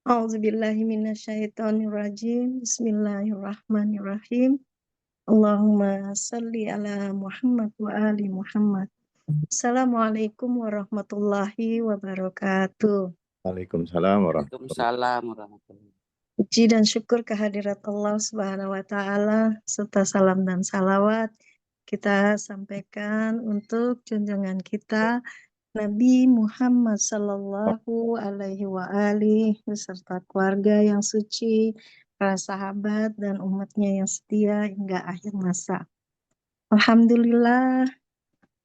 A'udzubillahi minasyaitonirrajim. Bismillahirrahmanirrahim. Allahumma salli ala Muhammad wa ali Muhammad. Assalamualaikum warahmatullahi wabarakatuh. Waalaikumsalam warahmatullahi Waalaikumsalam warahmatullahi wabarakatuh. Puji dan syukur kehadirat Allah Subhanahu wa taala serta salam dan salawat kita sampaikan untuk junjungan kita Nabi Muhammad Sallallahu Alaihi wa alihi beserta keluarga yang suci, para sahabat dan umatnya yang setia hingga akhir masa. Alhamdulillah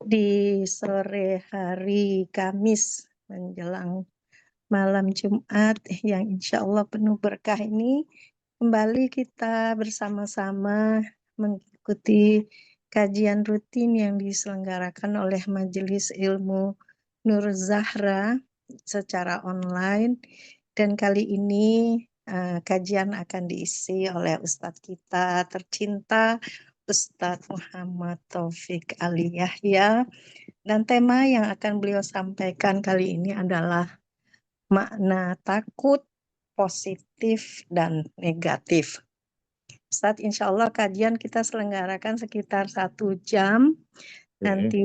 di sore hari Kamis menjelang malam Jumat yang insya Allah penuh berkah ini kembali kita bersama-sama mengikuti kajian rutin yang diselenggarakan oleh Majelis Ilmu Nur Zahra secara online, dan kali ini kajian akan diisi oleh Ustadz kita tercinta Ustadz Muhammad Taufik Ali Yahya, dan tema yang akan beliau sampaikan kali ini adalah makna takut positif dan negatif. Ustadz, insya Allah kajian kita selenggarakan sekitar 1 jam. Nanti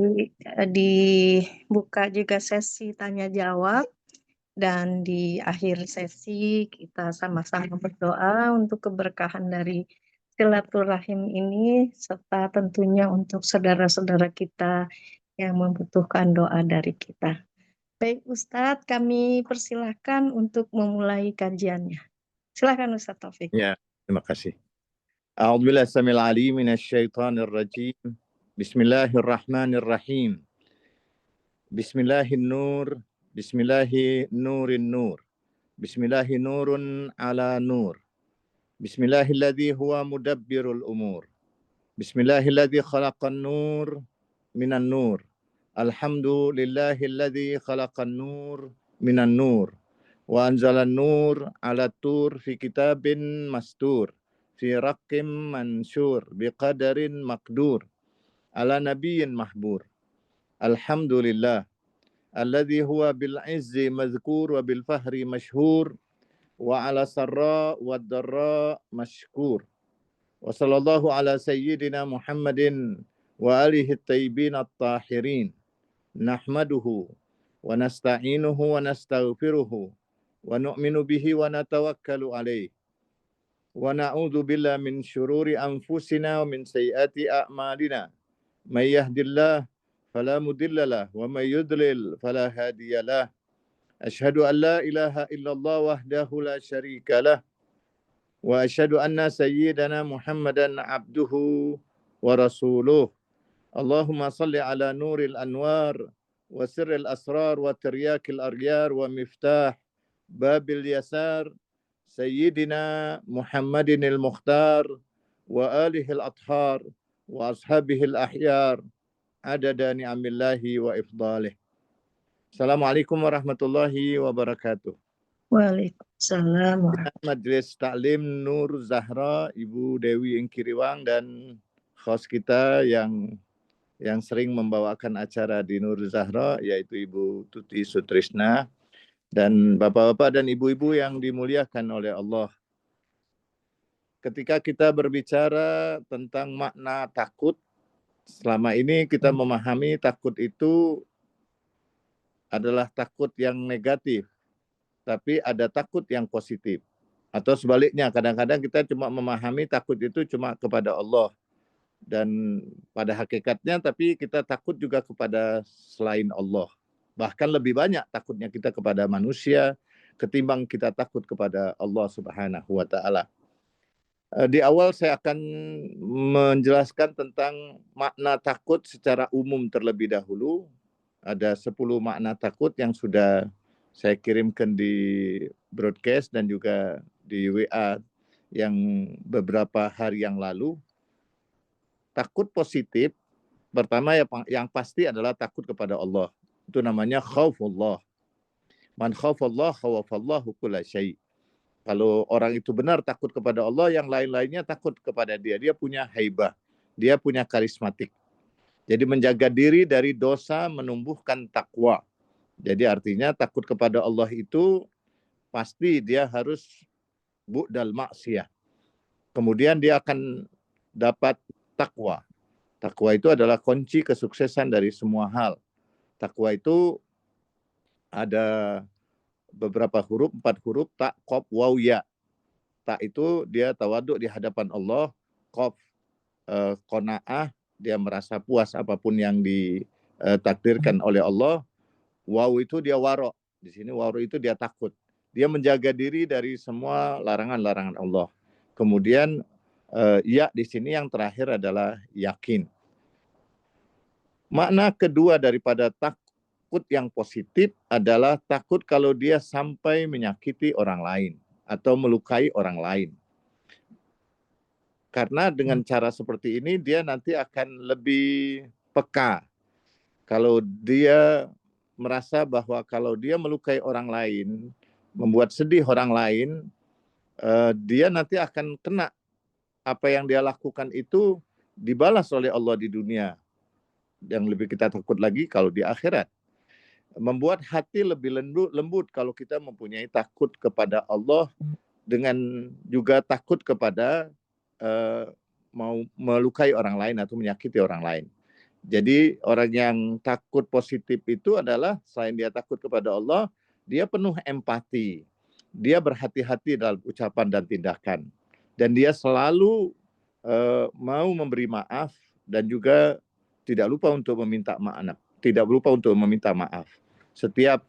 dibuka juga sesi tanya jawab, dan di akhir sesi kita sama-sama berdoa untuk keberkahan dari silaturahim ini, serta tentunya untuk saudara-saudara kita yang membutuhkan doa dari kita. Baik Ustadz, kami persilahkan untuk memulai kajiannya. Silakan Ustadz Taufik. Ya, terima kasih. A'udzubillahi samil alim minasyaitonir rajim. Bismillahirrahmanirrahim. Bismillahin-nur, bismillahi-nurin nur. Bismillahi-nurun ala nur. Bismillahilladzi huwa mudabbirul umur. Bismillahilladzi khalaqan nur minan nur. Alhamdulillahilladzi khalaqan nur minan nur. Wa anzalan nur ala tur fi kitabin mastur. Fi raqqim mansur biqadarin maqdur. Ala nabiyyin mahbur. Alhamdulillah. Alladzi huwa bil izzi mazkur wa bil fahri mashhur. Wa ala sarra wa darra mashkur. Wa sallallahu ala sayyidina Muhammadin wa alihi at-tayyibin at-tahirin. Nahmaduhu wa nasta'inuhu wa nastaghfiruhu wa nu'minu bihi wa natawakkalu alayh. Wa na'udzu billahi min syururi anfusina wa min sayyiati a'malina. May yahdihillahu fala mudilla lahu wa may yudlil fala hadiya lahu. Asyhadu an la ilaha illallah wahdahu la syarika lah wa asyhadu anna sayyidana Muhammadan abduhu wa rasuluh. Allahumma salli ala nuril anwar wa sirril asrar wa tiryakil aryar wa miftah babil yasar sayyidina Muhammadinil mukhtar wa alihil athhar wa ashabihil ahyar adada ni'amillahi wa ifdalih. Assalamualaikum warahmatullahi wabarakatuh. Waalaikumsalam. Majelis Taklim Nur Zahra, Ibu Dewi Ingkiriwang, dan host kita yang sering membawakan acara di Nur Zahra, yaitu Ibu Tuti Sutrisna, dan bapak-bapak dan ibu-ibu yang dimuliakan oleh Allah. Ketika kita berbicara tentang makna takut, selama ini kita memahami takut itu adalah takut yang negatif, tapi ada takut yang positif. Atau sebaliknya, kadang-kadang kita cuma memahami takut itu cuma kepada Allah, dan pada hakikatnya tapi kita takut juga kepada selain Allah. Bahkan lebih banyak takutnya kita kepada manusia ketimbang kita takut kepada Allah Subhanahu wa taala. Di awal saya akan menjelaskan tentang makna takut secara umum terlebih dahulu. Ada 10 makna takut yang sudah saya kirimkan di broadcast dan juga di WA yang beberapa hari yang lalu. Takut positif, pertama yang pasti adalah takut kepada Allah. Itu namanya khaufullah. Man khaufallah khawafallahu kulla syai'. Kalau orang itu benar takut kepada Allah, yang lain-lainnya takut kepada dia. Dia punya haibah, dia punya karismatik. Jadi menjaga diri dari dosa menumbuhkan takwa. Jadi artinya takut kepada Allah itu pasti dia harus bu'dal maksiyah. Kemudian dia akan dapat takwa. Takwa itu adalah kunci kesuksesan dari semua hal. Takwa itu ada beberapa huruf, 4 huruf, tak, qaf, waw, ya. Tak itu dia tawaduk di hadapan Allah, qaf qanaah, dia merasa puas apapun yang ditakdirkan oleh Allah. Waw itu dia waro. Di sini waro itu dia takut. Dia menjaga diri dari semua larangan-larangan Allah. Kemudian ya di sini yang terakhir adalah yakin. Makna kedua daripada takut yang positif adalah takut kalau dia sampai menyakiti orang lain atau melukai orang lain. Karena dengan cara seperti ini dia nanti akan lebih peka. Kalau dia merasa bahwa kalau dia melukai orang lain, membuat sedih orang lain, dia nanti akan kena apa yang dia lakukan itu dibalas oleh Allah di dunia. Yang lebih kita takut lagi kalau di akhirat. Membuat hati lebih lembut kalau kita mempunyai takut kepada Allah dengan juga takut kepada mau melukai orang lain atau menyakiti orang lain. Jadi orang yang takut positif itu adalah selain dia takut kepada Allah, dia penuh empati. Dia berhati-hati dalam ucapan dan tindakan. Dan dia selalu mau memberi maaf dan juga tidak lupa untuk meminta maaf. Tidak lupa untuk meminta maaf. Setiap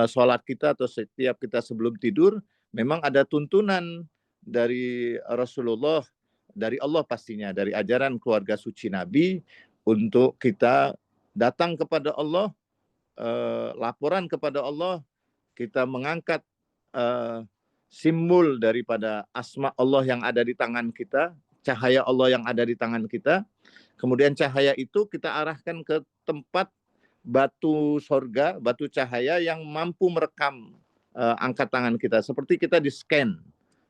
sholat kita atau setiap kita sebelum tidur, memang ada tuntunan dari Rasulullah, dari Allah pastinya, dari ajaran keluarga suci Nabi, untuk kita datang kepada Allah, laporan kepada Allah, kita mengangkat simbol daripada asma Allah yang ada di tangan kita, cahaya Allah yang ada di tangan kita, kemudian cahaya itu kita arahkan ke tempat batu sorga, batu cahaya yang mampu merekam angkat tangan kita, seperti kita di scan.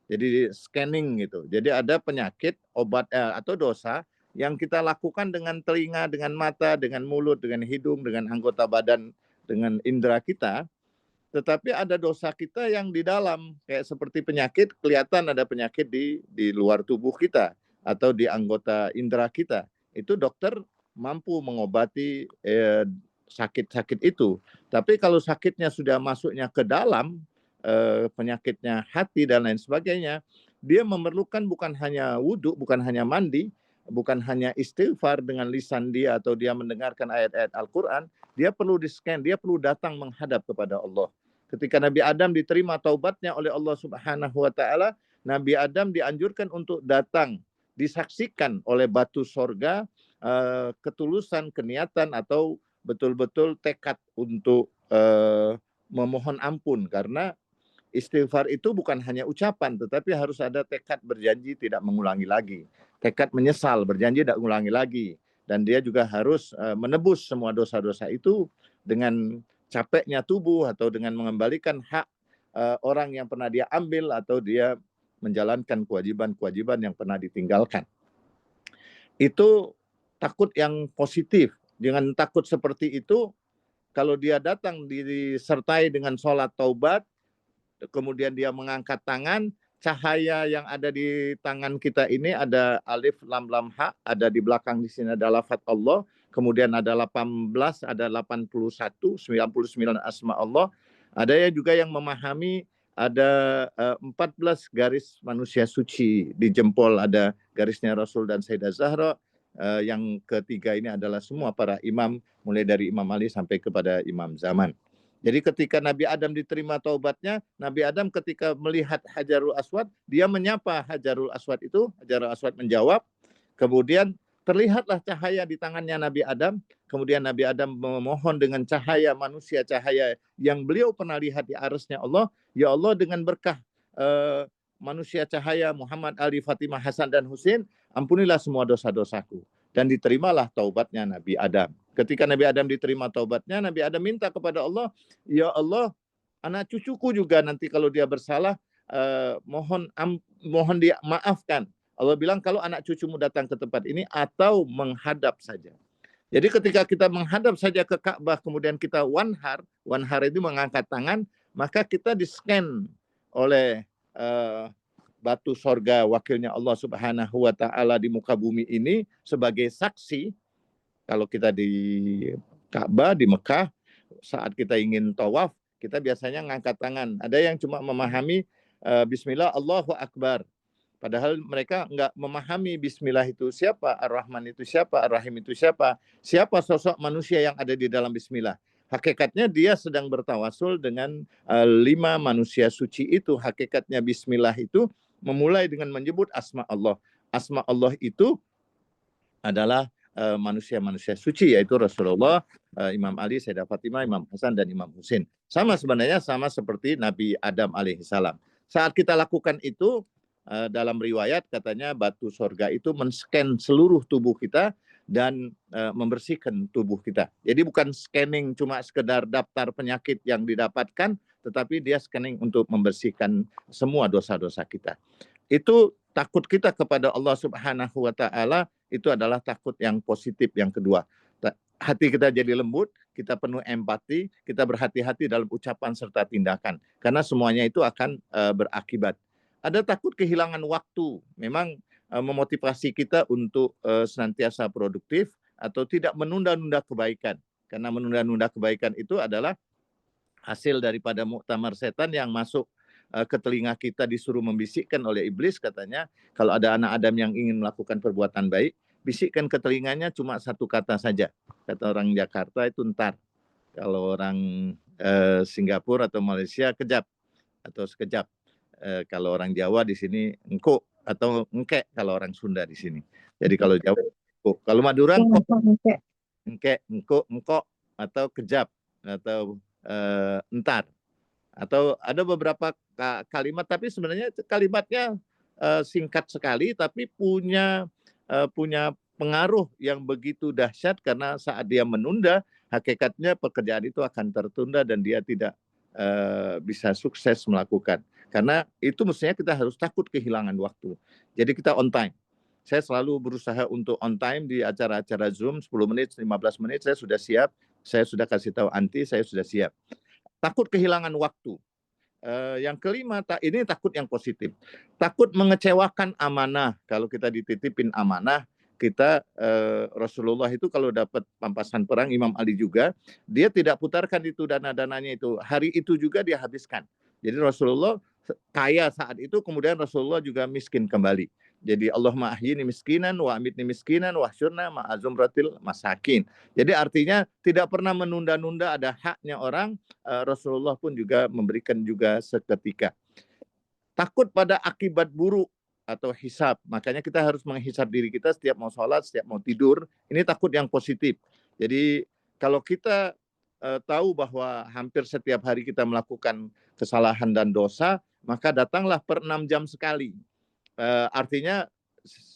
Jadi scanning gitu. Jadi ada penyakit, obat atau dosa yang kita lakukan dengan telinga, dengan mata, dengan mulut, dengan hidung, dengan anggota badan, dengan indera kita. Tetapi ada dosa kita yang di dalam, kayak seperti penyakit, kelihatan ada penyakit di luar tubuh kita atau di anggota indera kita. Itu dokter mampu mengobati sakit-sakit itu. Tapi kalau sakitnya sudah masuknya ke dalam, penyakitnya hati dan lain sebagainya, dia memerlukan bukan hanya wudhu, bukan hanya mandi, bukan hanya istighfar dengan lisan dia atau dia mendengarkan ayat-ayat Al-Quran, dia perlu di-scan, dia perlu datang menghadap kepada Allah. Ketika Nabi Adam diterima taubatnya oleh Allah Subhanahu wa Ta'ala, Nabi Adam dianjurkan untuk datang, disaksikan oleh batu sorga, ketulusan, keniatan atau betul-betul tekad untuk memohon ampun, karena istighfar itu bukan hanya ucapan, tetapi harus ada tekad berjanji tidak mengulangi lagi. Tekad menyesal, berjanji tidak mengulangi lagi. Dan dia juga harus menebus semua dosa-dosa itu dengan capeknya tubuh atau dengan mengembalikan hak orang yang pernah dia ambil atau dia menjalankan kewajiban-kewajiban yang pernah ditinggalkan. Itu takut yang positif. Dengan takut seperti itu, kalau dia datang disertai dengan sholat taubat, kemudian dia mengangkat tangan, cahaya yang ada di tangan kita ini ada alif, lam, lam, ha, ada di belakang di sini ada lafaz Allah, kemudian ada 18, ada 81, 99 asma Allah. Ada ya juga yang memahami ada 14 garis manusia suci di jempol, ada garisnya Rasul dan Sayyidah Zahra. Yang ketiga ini adalah semua para imam, mulai dari Imam Ali sampai kepada Imam Zaman. Jadi ketika Nabi Adam diterima taubatnya, Nabi Adam ketika melihat Hajarul Aswad, dia menyapa Hajarul Aswad itu, Hajarul Aswad menjawab, kemudian terlihatlah cahaya di tangannya Nabi Adam, kemudian Nabi Adam memohon dengan cahaya manusia, cahaya yang beliau pernah lihat di arasnya Allah, ya Allah dengan berkah manusia cahaya Muhammad, Ali, Fatimah, Hasan, dan Husain, ampunilah semua dosa-dosaku. Dan diterimalah taubatnya Nabi Adam. Ketika Nabi Adam diterima taubatnya, Nabi Adam minta kepada Allah, ya Allah, anak cucuku juga nanti kalau dia bersalah, mohon dia maafkan. Allah bilang, kalau anak cucumu datang ke tempat ini atau menghadap saja. Jadi ketika kita menghadap saja ke Ka'bah, kemudian kita wanhar itu mengangkat tangan, maka kita di-scan oleh batu sorga wakilnya Allah Subhanahu wa Ta'ala di muka bumi ini sebagai saksi. Kalau kita di Ka'bah di Mekah, saat kita ingin tawaf, kita biasanya ngangkat tangan. Ada yang cuma memahami Bismillah Allahu Akbar. Padahal mereka enggak memahami Bismillah itu siapa, Ar-Rahman itu siapa, Ar-Rahim itu siapa, siapa sosok manusia yang ada di dalam Bismillah. Hakikatnya dia sedang bertawasul dengan 5 manusia suci itu. Hakikatnya Bismillah itu memulai dengan menyebut asma Allah. Asma Allah itu adalah manusia-manusia suci, yaitu Rasulullah, Imam Ali, Sayyidah Fatimah, Imam Hasan, dan Imam Husain. Sama sebenarnya, sama seperti Nabi Adam alaihissalam. Saat kita lakukan itu, dalam riwayat katanya batu sorga itu men-scan seluruh tubuh kita dan membersihkan tubuh kita. Jadi bukan scanning cuma sekedar daftar penyakit yang didapatkan, tetapi dia scanning untuk membersihkan semua dosa-dosa kita. Itu takut kita kepada Allah Subhanahu wa Ta'ala, itu adalah takut yang positif yang kedua. Hati kita jadi lembut, kita penuh empati, kita berhati-hati dalam ucapan serta tindakan. Karena semuanya itu akan berakibat. Ada takut kehilangan waktu, memang memotivasi kita untuk senantiasa produktif atau tidak menunda-nunda kebaikan. Karena menunda-nunda kebaikan itu adalah hasil daripada muktamar setan yang masuk ke telinga kita, disuruh membisikkan oleh iblis. Katanya kalau ada anak Adam yang ingin melakukan perbuatan baik, bisikkan ke telinganya cuma satu kata saja. Kata orang Jakarta itu ntar. Kalau orang Singapura atau Malaysia kejap atau sekejap. Kalau orang Jawa di sini engko atau engke kalau orang Sunda di sini. Jadi kalau Jawa engko. Kalau Madura engke, engko, engko atau kejap atau entar. Atau ada beberapa kalimat, tapi sebenarnya kalimatnya singkat sekali, tapi punya pengaruh yang begitu dahsyat, karena saat dia menunda, hakikatnya pekerjaan itu akan tertunda dan dia tidak bisa sukses melakukan. Karena itu mestinya kita harus takut kehilangan waktu. Jadi kita on time. Saya selalu berusaha untuk on time di acara-acara Zoom, 10 menit, 15 menit, saya sudah siap. Saya sudah kasih tahu Anti, saya sudah siap. Takut kehilangan waktu. Yang kelima, ini takut yang positif. Takut mengecewakan amanah. Kalau kita dititipin amanah, kita Rasulullah itu kalau dapat pampasan perang, Imam Ali juga, dia tidak putarkan itu dana-dananya itu. Hari itu juga dia habiskan. Jadi Rasulullah kaya saat itu, kemudian Rasulullah juga miskin kembali. Jadi Allahumma ahyini miskinan wa amitni miskinan wa syurna ma'azumratil masakin. Jadi artinya tidak pernah menunda-nunda, ada haknya orang. Rasulullah pun juga memberikan juga seketika. Takut pada akibat buruk atau hisab. Makanya kita harus menghisab diri kita setiap mau sholat, setiap mau tidur. Ini takut yang positif. Jadi kalau kita tahu bahwa hampir setiap hari kita melakukan kesalahan dan dosa, maka datanglah per 6 jam sekali. Artinya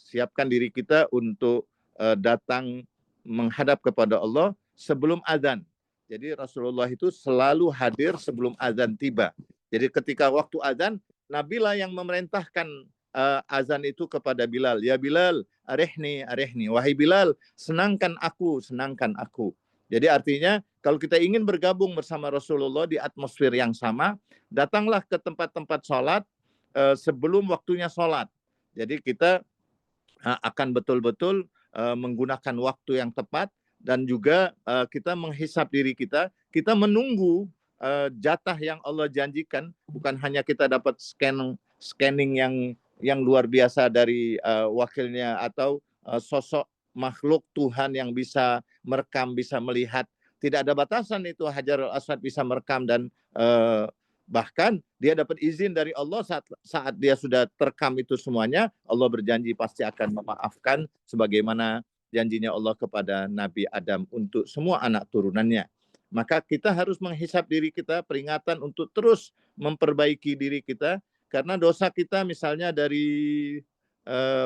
siapkan diri kita untuk datang menghadap kepada Allah sebelum azan. Jadi Rasulullah itu selalu hadir sebelum azan tiba. Jadi ketika waktu azan, Nabi lah yang memerintahkan azan itu kepada Bilal. Ya Bilal, arihni, arihni. Wahai Bilal, senangkan aku, senangkan aku. Jadi artinya kalau kita ingin bergabung bersama Rasulullah di atmosfer yang sama, datanglah ke tempat-tempat sholat sebelum waktunya sholat. Jadi kita akan betul-betul menggunakan waktu yang tepat, dan juga kita menghisap diri kita. Kita menunggu jatah yang Allah janjikan. Bukan hanya kita dapat scanning yang luar biasa dari wakilnya atau sosok makhluk Tuhan yang bisa merekam, bisa melihat. Tidak ada batasan itu, Hajarul Aswad bisa merekam, dan bahkan dia dapat izin dari Allah saat dia sudah terekam itu semuanya. Allah berjanji pasti akan memaafkan sebagaimana janjinya Allah kepada Nabi Adam untuk semua anak turunannya. Maka kita harus menghisap diri kita, peringatan untuk terus memperbaiki diri kita. Karena dosa kita misalnya dari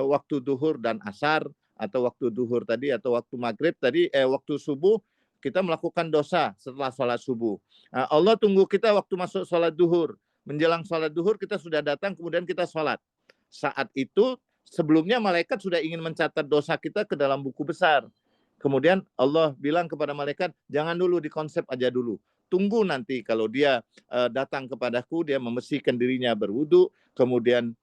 waktu duhur dan asar, atau waktu duhur tadi, atau waktu maghrib tadi, waktu subuh, kita melakukan dosa setelah sholat subuh. Allah tunggu kita waktu masuk sholat duhur. Menjelang sholat duhur kita sudah datang, kemudian kita sholat. Saat itu sebelumnya malaikat sudah ingin mencatat dosa kita ke dalam buku besar. Kemudian Allah bilang kepada malaikat, jangan dulu, dikonsep aja dulu. tunggu nanti kalau dia datang kepadaku, dia membersihkan dirinya berwudu, kemudian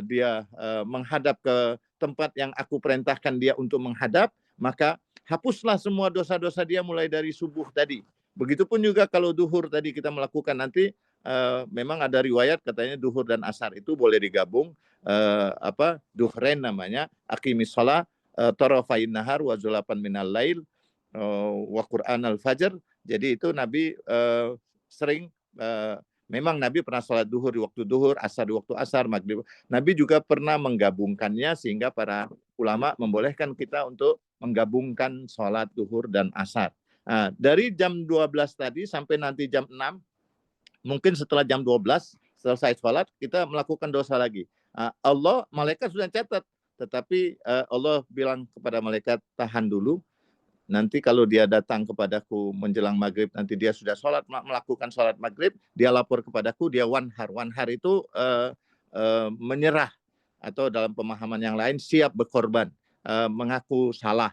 dia menghadap ke tempat yang aku perintahkan dia untuk menghadap, maka hapuslah semua dosa-dosa dia mulai dari subuh tadi. Begitupun juga kalau duhur tadi kita melakukan nanti, memang ada riwayat katanya duhur dan asar itu boleh digabung, duhrain namanya, aqimis shalah tarafain nahar wa zulapan minal lail wa Qur'an al-fajr. Jadi itu Nabi sering memang Nabi pernah sholat duhur di waktu duhur, asar di waktu asar, maghrib. Nabi juga pernah menggabungkannya sehingga para ulama membolehkan kita untuk menggabungkan sholat duhur dan asar. Nah, dari jam 12 tadi sampai nanti jam 6, mungkin setelah jam 12 selesai sholat, kita melakukan dosa lagi. Allah, malaikat sudah catat, tetapi Allah bilang kepada malaikat, tahan dulu. Nanti kalau dia datang kepadaku menjelang maghrib, nanti dia sudah sholat, melakukan sholat maghrib, dia lapor kepadaku, dia wanhar. Wanhar itu menyerah, atau dalam pemahaman yang lain siap berkorban, mengaku salah,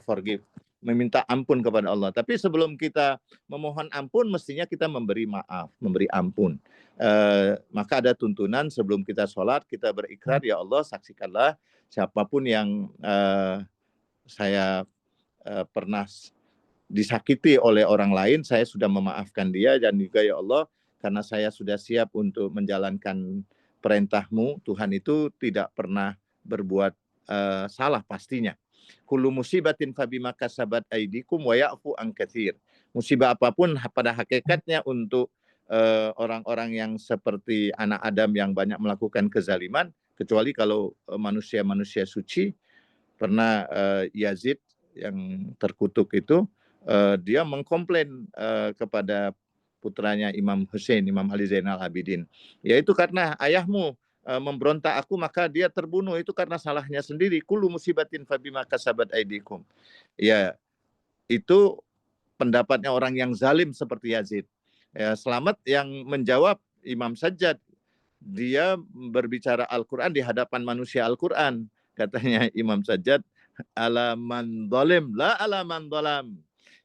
forgive, meminta ampun kepada Allah. Tapi sebelum kita memohon ampun, mestinya kita memberi maaf, memberi ampun. Maka ada tuntunan sebelum kita sholat, kita berikrar, ya Allah saksikanlah siapapun yang saya pernah disakiti oleh orang lain, saya sudah memaafkan dia, dan juga ya Allah, karena saya sudah siap untuk menjalankan perintah-Mu, Tuhan itu tidak pernah berbuat salah pastinya. Kullu musibatin fabima kasabat aidikum wa ya'fu an katsir. Musibah apapun pada hakikatnya untuk orang-orang yang seperti anak Adam yang banyak melakukan kezaliman, kecuali kalau manusia-manusia suci. Pernah Yazid yang terkutuk itu, dia mengkomplain kepada putranya Imam Hussein, Imam Ali Zainal Abidin. Yaitu karena ayahmu memberontak aku, maka dia terbunuh, itu karena salahnya sendiri. Kullu musibatin fabima kasabat aidikum. Ya, itu pendapatnya orang yang zalim seperti Yazid. Ya, Selamat yang menjawab Imam Sajjad. Dia berbicara Al-Quran di hadapan manusia Al-Quran. Katanya Imam Sajjad, ala man zalim, la ala man zalam.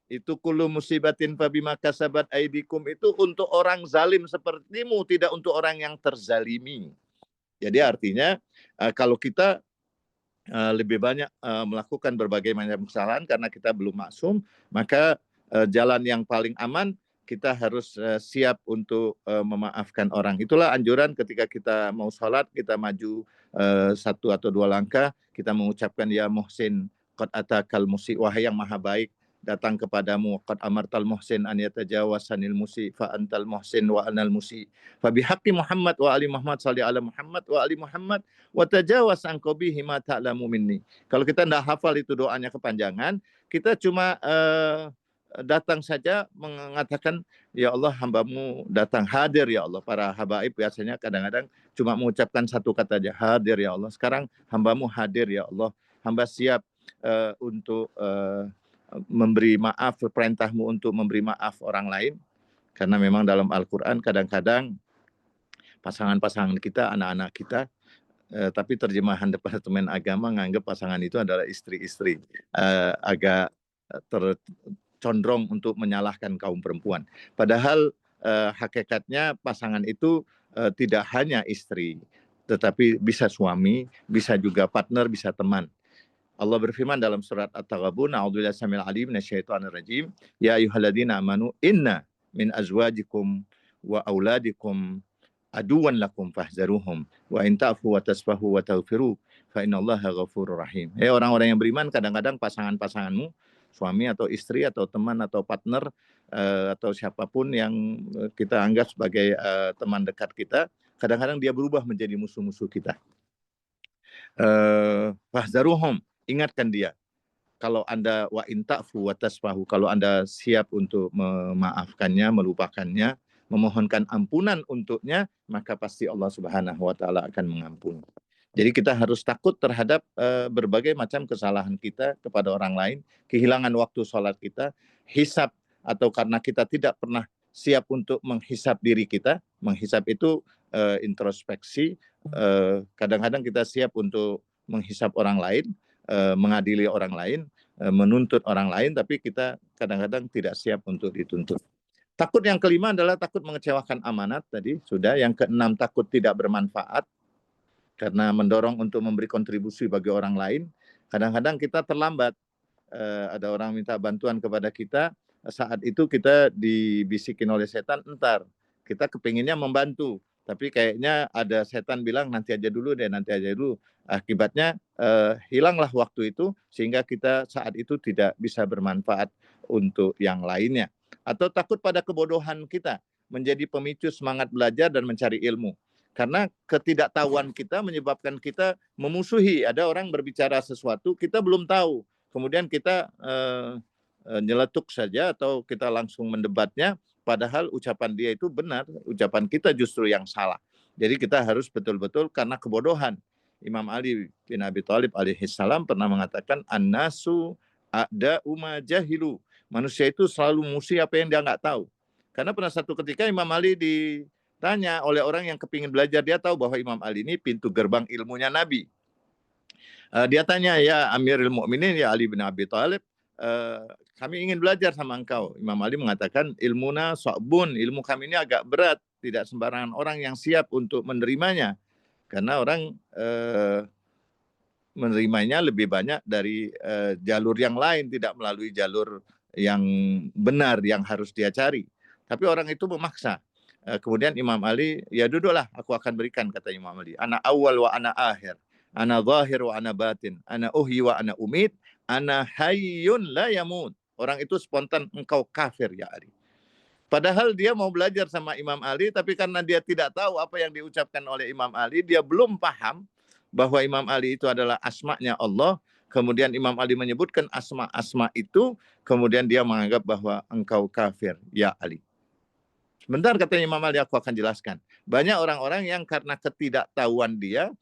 Itu kullu musibatin fabima kasabat aidikum, itu untuk orang zalim sepertimu, tidak untuk orang yang terzalimi. Jadi artinya kalau kita lebih banyak melakukan berbagai macam kesalahan karena kita belum maksum, maka jalan yang paling aman, kita harus siap untuk memaafkan orang. Itulah anjuran ketika kita mau sholat, kita maju 1 atau 2 langkah, kita mengucapkan ya Muhsin, qad atakal musi, wahai yang maha baik, datang kepadamu, qad amartal muhsin an yatajawazanil musi fa antal muhsin wa anal musi. Fa bihaqqi Muhammad wa ali Muhammad salli ala Muhammad wa ali Muhammad wa tajawaz an qabihi ma ta'lamu minni. Kalau kita tidak hafal itu doanya kepanjangan, kita cuma datang saja mengatakan, ya Allah hambamu datang, hadir ya Allah. Para habaib biasanya kadang-kadang cuma mengucapkan satu kata aja, hadir ya Allah. Sekarang hambamu hadir ya Allah, hamba siap untuk memberi maaf, perintahmu untuk memberi maaf orang lain. Karena memang dalam Al-Quran kadang-kadang pasangan-pasangan kita, anak-anak kita, tapi terjemahan Departemen Agama menganggap pasangan itu adalah istri-istri, agak condong untuk menyalahkan kaum perempuan. Padahal hakikatnya pasangan itu tidak hanya istri, tetapi bisa suami, bisa juga partner, bisa teman. Allah berfirman dalam surat At-Taghabun, a'udzubillahi samil alim minasyaitonir rajim, ya ayyuhalladzina amanu inna min azwajikum wa auladikum aduwan lakum fahzaruhum wa in ta'fu wa tasfahu wa taghfiru fa innallaha ghafurur rahim. Orang-orang yang beriman, kadang-kadang pasangan-pasanganmu, suami atau istri atau teman atau partner atau siapapun yang kita anggap sebagai teman dekat kita, kadang-kadang dia berubah menjadi musuh-musuh kita. Fahzaruhum, ingatkan dia. Kalau Anda wa in ta'fu wa tasfahu, kalau Anda siap untuk memaafkannya, melupakannya, memohonkan ampunan untuknya, maka pasti Allah Subhanahu wa taala akan mengampuni. Jadi kita harus takut terhadap berbagai macam kesalahan kita kepada orang lain, kehilangan waktu sholat kita, hisab, atau karena kita tidak pernah siap untuk menghisab diri kita. Menghisab itu introspeksi. Kadang-kadang kita siap untuk menghisab orang lain, mengadili orang lain, menuntut orang lain, tapi kita kadang-kadang tidak siap untuk dituntut. Takut yang kelima adalah takut mengecewakan amanat tadi sudah. Yang keenam takut tidak bermanfaat karena mendorong untuk memberi kontribusi bagi orang lain. Kadang-kadang kita terlambat. Ada orang minta bantuan kepada kita, saat itu kita dibisikin oleh setan, entar kita kepinginnya membantu, tapi kayaknya ada setan bilang nanti aja dulu deh, nanti aja dulu. Akibatnya hilanglah waktu itu sehingga kita saat itu tidak bisa bermanfaat untuk yang lainnya. Atau takut pada kebodohan kita menjadi pemicu semangat belajar dan mencari ilmu. Karena ketidaktahuan kita menyebabkan kita memusuhi. Ada orang berbicara sesuatu kita belum tahu, kemudian kita nyeletuk saja atau kita langsung mendebatnya, padahal ucapan dia itu benar, ucapan kita justru yang salah. Jadi kita harus betul-betul karena kebodohan. Imam Ali bin Abi Thalib alaihissalam pernah mengatakan, an-nasu a'da'u ma jahilu. Manusia itu selalu musuh apa yang dia nggak tahu. Karena pernah satu ketika Imam Ali ditanya oleh orang yang kepingin belajar, dia tahu bahwa Imam Ali ini pintu gerbang ilmunya Nabi. Dia tanya, ya Amirul Mukminin, ya Ali bin Abi Thalib, kami ingin belajar sama engkau. Imam Ali mengatakan, ilmuna sa'bun, ilmu kami ini agak berat, tidak sembarangan orang yang siap untuk menerimanya. Karena orang menerimanya lebih banyak dari jalur yang lain, tidak melalui jalur yang benar yang harus dia cari. Tapi orang itu memaksa. Kemudian Imam Ali, ya duduklah, aku akan berikan, kata Imam Ali. Ana awal wa ana akhir. Ana zahir wa ana batin. Ana uhyi wa ana umid. Ana hayyun la yamut. Orang itu spontan, engkau kafir ya Ali. Padahal dia mau belajar sama Imam Ali, tapi karena dia tidak tahu apa yang diucapkan oleh Imam Ali, dia belum paham bahwa Imam Ali itu adalah asma'nya Allah. Kemudian Imam Ali menyebutkan asma-asma itu, kemudian dia menganggap bahwa engkau kafir ya Ali. Sebentar, katanya Imam Ali, aku akan jelaskan. Banyak orang-orang yang karena ketidaktahuan dia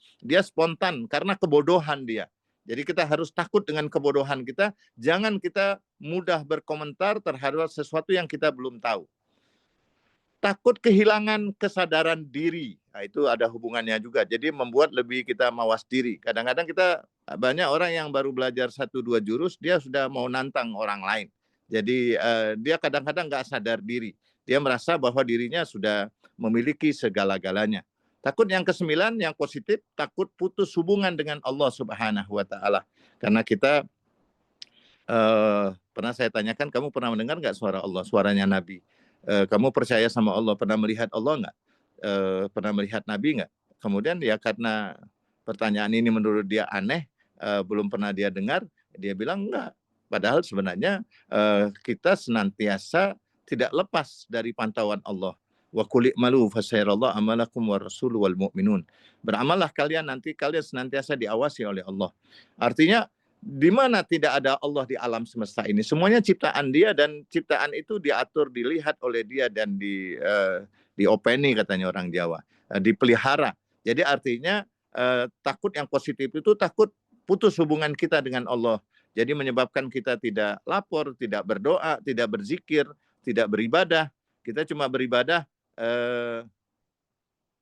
spontan karena kebodohan dia. Jadi kita harus takut dengan kebodohan kita. Jangan kita mudah berkomentar terhadap sesuatu yang kita belum tahu. Takut kehilangan kesadaran diri. Nah, itu ada hubungannya juga. Jadi membuat lebih kita mawas diri. Kadang-kadang kita, banyak orang yang baru belajar 1-2 jurus, dia sudah mau nantang orang lain. Jadi dia kadang-kadang nggak sadar diri. Dia merasa bahwa dirinya sudah memiliki segala-galanya. Takut yang ke-9, yang positif, takut putus hubungan dengan Allah Subhanahu wa Ta'ala. Karena kita pernah saya tanyakan, kamu pernah mendengar nggak suara Allah, suaranya Nabi? Kamu percaya sama Allah, pernah melihat Allah nggak? Pernah melihat Nabi nggak? Kemudian ya karena pertanyaan ini menurut dia aneh, belum pernah dia dengar, dia bilang enggak. Padahal sebenarnya kita senantiasa tidak lepas dari pantauan Allah. Wa qul i'malu fasayrallahu amalakum wa rasuluhu wal mu'minun. Beramallah kalian, nanti kalian senantiasa diawasi oleh Allah. Artinya di mana tidak ada Allah di alam semesta ini, semuanya ciptaan dia, dan ciptaan itu diatur, dilihat oleh dia, dan diopeni katanya orang Jawa, dipelihara. Jadi artinya takut yang positif itu takut putus hubungan kita dengan Allah. Jadi menyebabkan kita tidak lapor, tidak berdoa, tidak berzikir, tidak beribadah. Kita cuma beribadah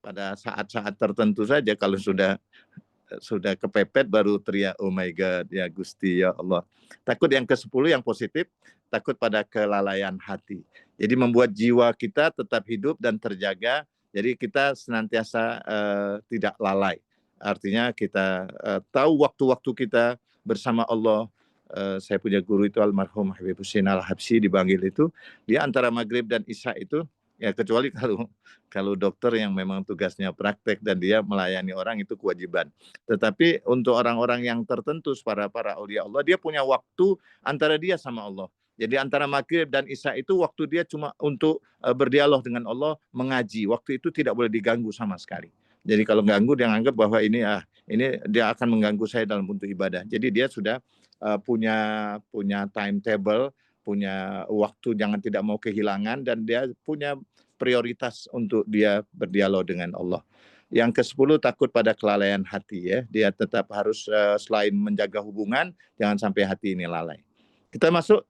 pada saat-saat tertentu saja. Kalau sudah kepepet baru teriak, oh my God, ya Gusti, ya Allah. Takut yang ke-10, yang positif, takut pada kelalaian hati. Jadi membuat jiwa kita tetap hidup dan terjaga. Jadi kita senantiasa tidak lalai. Artinya kita tahu waktu-waktu kita bersama Allah. Saya punya guru itu almarhum Habib Husin Al-Habsyi di Bangil itu, dia antara maghrib dan isya itu, ya kecuali kalau dokter yang memang tugasnya praktek dan dia melayani orang itu kewajiban. Tetapi untuk orang-orang yang tertentu, para aulia Allah, dia punya waktu antara dia sama Allah. Jadi antara maghrib dan isya itu waktu dia cuma untuk berdialog dengan Allah, mengaji. Waktu itu tidak boleh diganggu sama sekali. Jadi kalau ganggu dia anggap bahwa ini dia akan mengganggu saya dalam untuk ibadah. Jadi dia sudah punya timetable, punya waktu, jangan tidak mau kehilangan, dan dia punya prioritas untuk dia berdialog dengan Allah. Yang ke-10, takut pada kelalaian hati, ya. Dia tetap harus selain menjaga hubungan, jangan sampai hati ini lalai. Kita masuk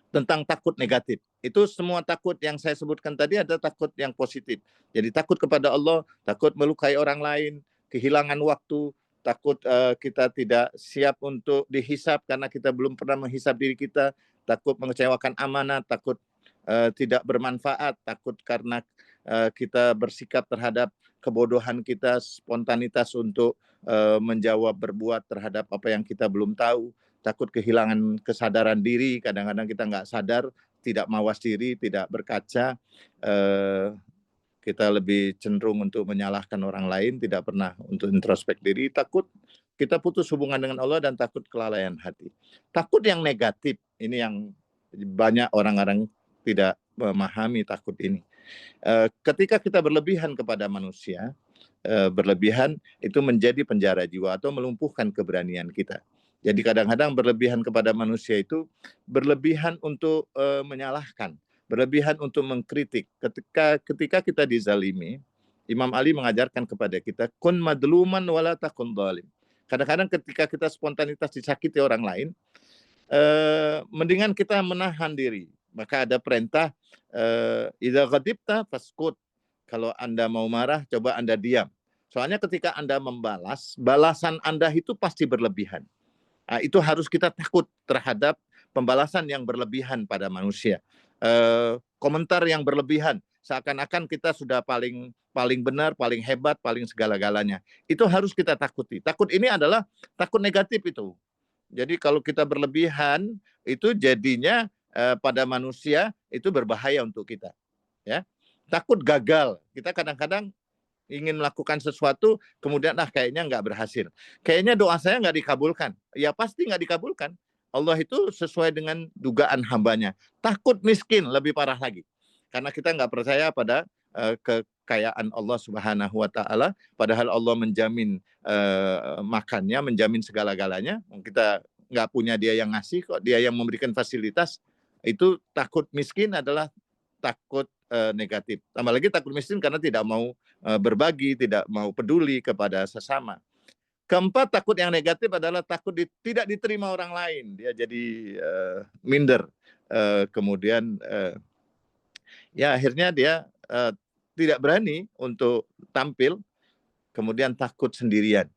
tentang takut negatif. Itu semua takut yang saya sebutkan tadi ada takut yang positif. Jadi takut kepada Allah, takut melukai orang lain, kehilangan waktu, takut kita tidak siap untuk dihisab karena kita belum pernah menghisab diri kita, takut mengecewakan amanah, takut tidak bermanfaat, takut karena kita bersikap terhadap kebodohan kita, spontanitas untuk menjawab, berbuat terhadap apa yang kita belum tahu, takut kehilangan kesadaran diri, kadang-kadang kita nggak sadar, tidak mawas diri, tidak berkaca, kita lebih cenderung untuk menyalahkan orang lain, tidak pernah untuk introspek diri, takut kita putus hubungan dengan Allah dan takut kelalaian hati. Takut yang negatif, ini yang banyak orang-orang tidak memahami takut ini. Ketika kita berlebihan kepada manusia, berlebihan itu menjadi penjara jiwa atau melumpuhkan keberanian kita. Jadi kadang-kadang berlebihan kepada manusia itu berlebihan untuk menyalahkan, berlebihan untuk mengkritik. Ketika kita dizalimi, Imam Ali mengajarkan kepada kita, kun madluman wala takun zalim. Kadang-kadang ketika kita spontanitas disakiti orang lain, mendingan kita menahan diri. Maka ada perintah, idza ghadibta faskut. Kalau Anda mau marah, coba Anda diam. Soalnya ketika Anda membalas, balasan Anda itu pasti berlebihan. Nah, itu harus kita takut terhadap pembalasan yang berlebihan pada manusia. Komentar yang berlebihan, seakan-akan kita sudah paling benar, paling hebat, paling segala-galanya. Itu harus kita takuti. Takut ini adalah takut negatif itu. Jadi kalau kita berlebihan, itu jadinya pada manusia itu berbahaya untuk kita. Ya, takut gagal. Kita kadang-kadang ingin melakukan sesuatu, kemudian kayaknya nggak berhasil. Kayaknya doa saya nggak dikabulkan. Ya pasti nggak dikabulkan. Allah itu sesuai dengan dugaan hambanya. Takut miskin, lebih parah lagi. Karena kita nggak percaya pada kekayaan Allah Subhanahu wa Ta'ala, padahal Allah menjamin makannya, menjamin segala-galanya. Kita nggak punya, dia yang ngasih kok, dia yang memberikan fasilitas. Itu takut miskin adalah takut negatif. Tambah lagi takut miskin karena tidak mau berbagi, tidak mau peduli kepada sesama. Keempat, takut yang negatif adalah takut tidak diterima orang lain. Dia jadi minder. Kemudian ya akhirnya dia tidak berani untuk tampil, kemudian takut sendirian.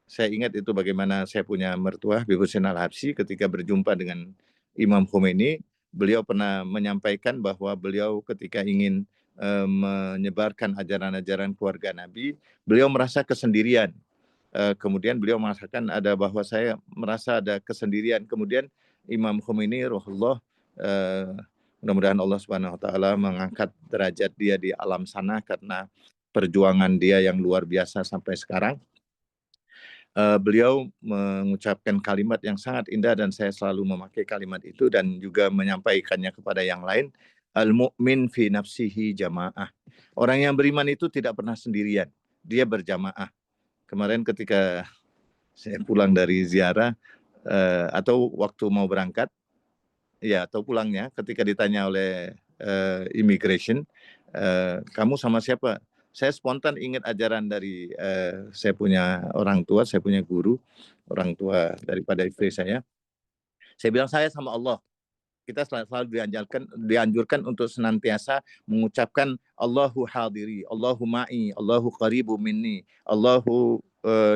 Saya ingat itu bagaimana saya punya mertua, Habib Hussein Al-Habsyi, ketika berjumpa dengan Imam Khomeini, beliau pernah menyampaikan bahwa beliau ketika ingin menyebarkan ajaran-ajaran keluarga Nabi, beliau merasa kesendirian. Kemudian beliau merasakan bahwa saya merasa ada kesendirian. Kemudian Imam Khomeini, Ruhullah, mudah-mudahan Allah Subhanahu wa Ta'ala mengangkat derajat dia di alam sana karena perjuangan dia yang luar biasa sampai sekarang. Beliau mengucapkan kalimat yang sangat indah dan saya selalu memakai kalimat itu dan juga menyampaikannya kepada yang lain. Al-mu'min fi nafsihi jamaah. Orang yang beriman itu tidak pernah sendirian, dia berjamaah. Kemarin ketika saya pulang dari ziarah atau waktu mau berangkat, ya atau pulangnya, ketika ditanya oleh immigration, kamu sama siapa? Saya spontan ingat ajaran dari saya punya orang tua, saya punya guru, orang tua daripada istri saya. Saya bilang saya sama Allah. Kita selalu dianjurkan untuk senantiasa mengucapkan Allahu hadiri, Allahu ma'i, Allahu qaribu minni, Allahu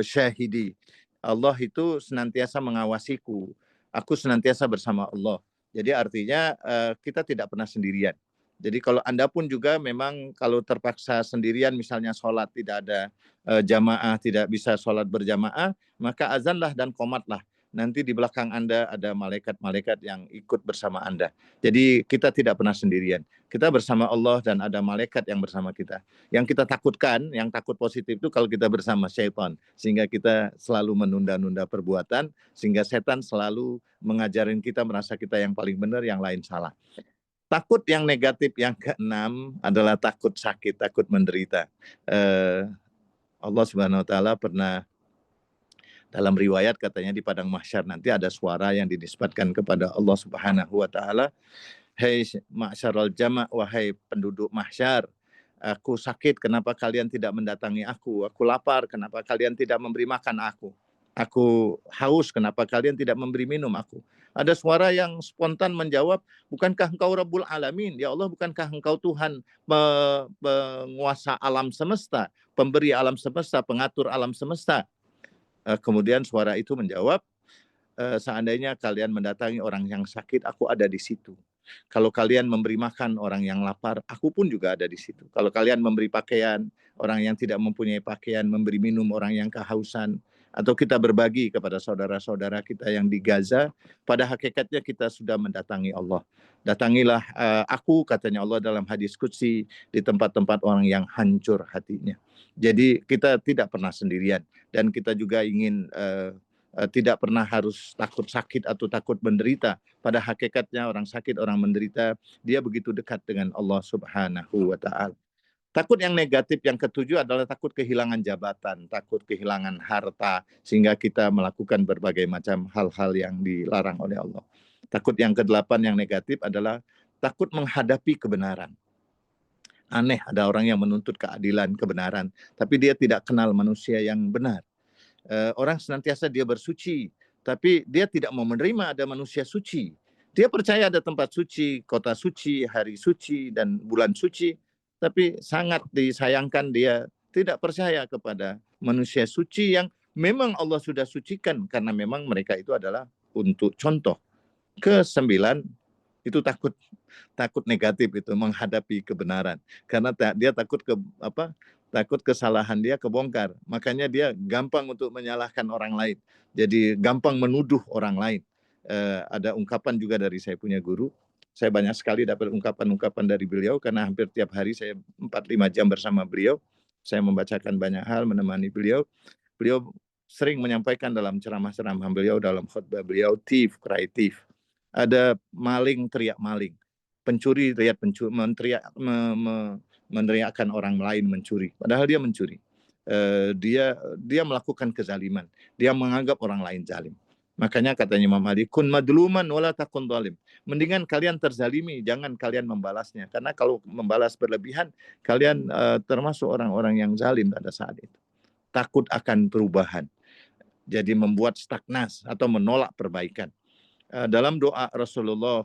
syahidi. Allah itu senantiasa mengawasiku. Aku senantiasa bersama Allah. Jadi artinya kita tidak pernah sendirian. Jadi kalau Anda pun juga memang kalau terpaksa sendirian, misalnya sholat tidak ada jamaah, tidak bisa sholat berjamaah, maka azanlah dan qomatlah. Nanti di belakang Anda ada malaikat-malaikat yang ikut bersama Anda. Jadi kita tidak pernah sendirian. Kita bersama Allah dan ada malaikat yang bersama kita. Yang kita takutkan, yang takut positif itu kalau kita bersama syaitan. Sehingga kita selalu menunda-nunda perbuatan, sehingga setan selalu mengajarin kita merasa kita yang paling benar, yang lain salah. Takut yang negatif yang keenam adalah takut sakit, takut menderita. Allah Subhanahu wa Ta'ala pernah dalam riwayat katanya di padang mahsyar nanti ada suara yang dinisbatkan kepada Allah Subhanahu wa Ta'ala. Hei ma'syarul jama', wahai penduduk mahsyar, aku sakit, kenapa kalian tidak mendatangi aku? Aku lapar, kenapa kalian tidak memberi makan aku? Aku haus, kenapa kalian tidak memberi minum aku? Ada suara yang spontan menjawab, bukankah engkau Rabbul Alamin? Ya Allah, bukankah engkau Tuhan penguasa alam semesta, pemberi alam semesta, pengatur alam semesta? Kemudian suara itu menjawab, seandainya kalian mendatangi orang yang sakit, aku ada di situ. Kalau kalian memberi makan orang yang lapar, aku pun juga ada di situ. Kalau kalian memberi pakaian orang yang tidak mempunyai pakaian, memberi minum orang yang kehausan, atau kita berbagi kepada saudara-saudara kita yang di Gaza, pada hakikatnya kita sudah mendatangi Allah. Datangilah aku, katanya Allah dalam hadis qudsi, di tempat-tempat orang yang hancur hatinya. Jadi kita tidak pernah sendirian, dan kita juga ingin tidak pernah harus takut sakit atau takut menderita. Pada hakikatnya orang sakit, orang menderita, dia begitu dekat dengan Allah Subhanahu wa Ta'ala. Takut yang negatif yang ketujuh adalah takut kehilangan jabatan, takut kehilangan harta, sehingga kita melakukan berbagai macam hal-hal yang dilarang oleh Allah. Takut yang kedelapan yang negatif adalah takut menghadapi kebenaran. Aneh, ada orang yang menuntut keadilan, kebenaran, tapi dia tidak kenal manusia yang benar. Orang senantiasa dia bersuci, tapi dia tidak mau menerima ada manusia suci. Dia percaya ada tempat suci, kota suci, hari suci, dan bulan suci, tapi sangat disayangkan dia tidak percaya kepada manusia suci yang memang Allah sudah sucikan, karena memang mereka itu adalah untuk contoh. Kesembilan, itu takut negatif, itu menghadapi kebenaran, karena dia takut takut kesalahan dia kebongkar, makanya dia gampang untuk menyalahkan orang lain, jadi gampang menuduh orang lain. Ada ungkapan juga dari saya punya guru, saya banyak sekali dapat ungkapan-ungkapan dari beliau, karena hampir tiap hari saya 4-5 jam bersama beliau, saya membacakan banyak hal, menemani beliau. Beliau sering menyampaikan dalam ceramah-ceramah beliau, dalam khutbah beliau, thief cry thief. Ada maling teriak maling, pencuri teriak pencuri, meneriakkan orang lain mencuri, padahal dia mencuri. Dia melakukan kezaliman, dia menganggap orang lain zalim. Makanya katanya Imam Ali, kun madluman wala takun zalim. Mendingan kalian terzalimi, jangan kalian membalasnya, karena kalau membalas berlebihan, kalian termasuk orang-orang yang zalim pada saat itu. Takut akan perubahan, jadi membuat stagnas atau menolak perbaikan. Dalam doa Rasulullah,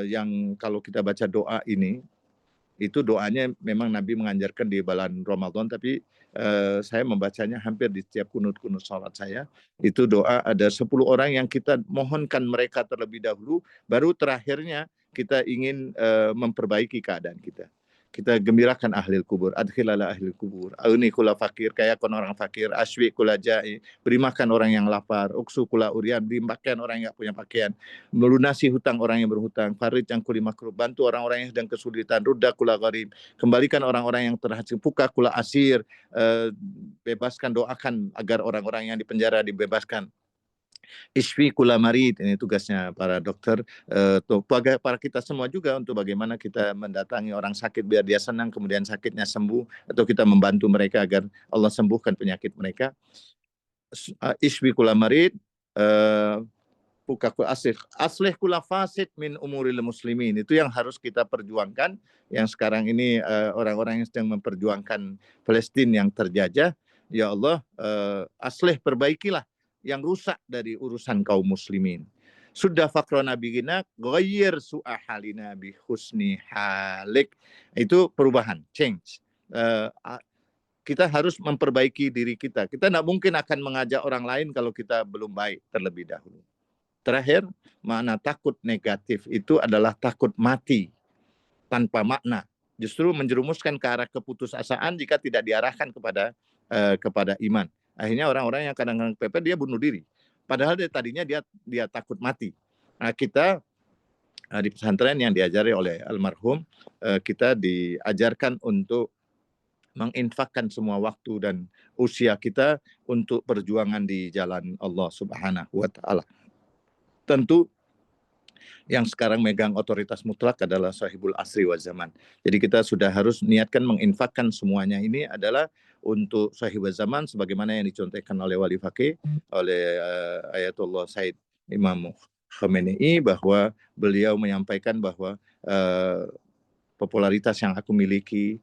yang kalau kita baca doa ini, itu doanya memang Nabi mengajarkan di bulan Ramadan, tapi saya membacanya hampir di setiap kunut-kunut salat saya. Itu doa ada 10 orang yang kita mohonkan mereka terlebih dahulu, baru terakhirnya kita ingin memperbaiki keadaan kita. Kita gembirakan ahli kubur, adkhilala ahli kubur, auni kula fakir, kayakan orang fakir, aswi kula jai, beri makan orang yang lapar, uksu kula urian, beri pakaian orang yang punya pakaian, melunasi hutang orang yang berhutang, farid yang kuli makruh, bantu orang-orang yang sedang kesulitan, rudda kula gharib, kembalikan orang-orang yang terhasil, puka kula asir, bebaskan, doakan agar orang-orang yang dipenjara dibebaskan. Isfi kula marid, ini tugasnya para dokter, para kita semua juga, untuk bagaimana kita mendatangi orang sakit biar dia senang, kemudian sakitnya sembuh, atau kita membantu mereka agar Allah sembuhkan penyakit mereka. Isfi kula marid, pukaku aslih kula fasid min umuril muslimin. Itu yang harus kita perjuangkan, yang sekarang ini orang-orang yang sedang memperjuangkan Palestina yang terjajah. Ya Allah, aslih, perbaikilah yang rusak dari urusan kaum muslimin. Sudah fakrona bigina ghayyir su'ahalina bi husni halik. Itu perubahan, change. Kita harus memperbaiki diri kita. Kita tidak mungkin akan mengajak orang lain kalau kita belum baik terlebih dahulu. Terakhir, makna takut negatif itu adalah takut mati tanpa makna. Justru menjerumuskan ke arah keputusasaan jika tidak diarahkan kepada iman. Akhirnya orang-orang yang kadang-kadang kepepet, dia bunuh diri. Padahal tadinya dia takut mati. Nah, kita di pesantren yang diajari oleh almarhum, kita diajarkan untuk menginfakkan semua waktu dan usia kita untuk perjuangan di jalan Allah Subhanahu wa Ta'ala. Tentu yang sekarang megang otoritas mutlak adalah sahibul asri wa zaman. Jadi kita sudah harus niatkan menginfakkan semuanya ini adalah untuk sahibul zaman, sebagaimana yang dicontohkan oleh Wali Faqih, oleh Ayatullah Said Imam Khamenei, bahwa beliau menyampaikan bahwa popularitas yang aku miliki,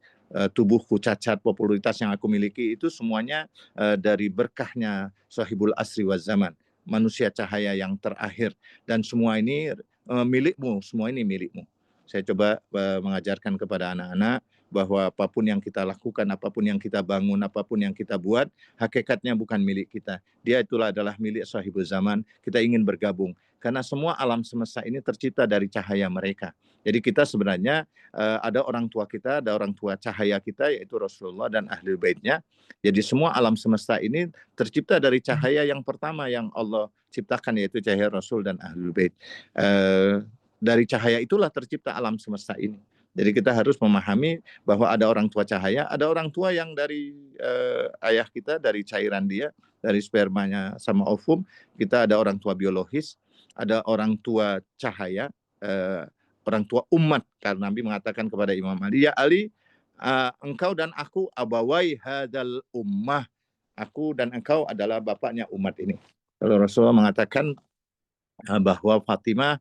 tubuhku cacat, popularitas yang aku miliki itu semuanya dari berkahnya sahibul asri wa zaman, manusia cahaya yang terakhir, dan semua ini milikmu, semua ini milikmu. Saya coba mengajarkan kepada anak-anak bahwa apapun yang kita lakukan, apapun yang kita bangun, apapun yang kita buat, hakikatnya bukan milik kita. Dia itulah adalah milik sahibul zaman. Kita ingin bergabung karena semua alam semesta ini tercipta dari cahaya mereka. Jadi kita sebenarnya ada orang tua kita, ada orang tua cahaya kita, yaitu Rasulullah dan Ahlul Baitnya. Jadi semua alam semesta ini tercipta dari cahaya yang pertama yang Allah ciptakan, yaitu cahaya Rasul dan Ahlul Bait. Dari cahaya itulah tercipta alam semesta ini. Jadi kita harus memahami bahwa ada orang tua cahaya, ada orang tua yang dari ayah kita, dari cairan dia, dari spermanya sama ovum. Kita ada orang tua biologis, ada orang tua cahaya, orang tua umat. Karena Nabi mengatakan kepada Imam Ali, ya Ali, engkau dan aku abawai hadal ummah. Aku dan engkau adalah bapaknya umat ini. Kalau Rasulullah mengatakan bahwa Fatimah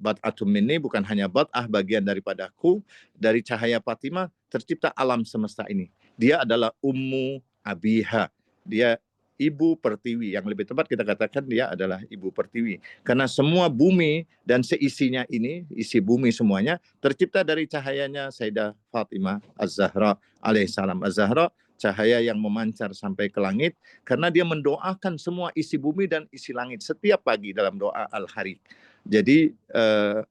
bat'atum minni, bukan hanya bat'ah, bagian daripadaku, dari cahaya Fatimah tercipta alam semesta ini. Dia adalah ummu abiha, dia ibu pertiwi, yang lebih tepat kita katakan dia adalah ibu pertiwi, karena semua bumi dan seisinya ini, isi bumi semuanya tercipta dari cahayanya Sayyidah Fatimah Az-Zahra alaihissalam. Az-Zahra, cahaya yang memancar sampai ke langit, karena dia mendoakan semua isi bumi dan isi langit setiap pagi dalam doa al-hari. Jadi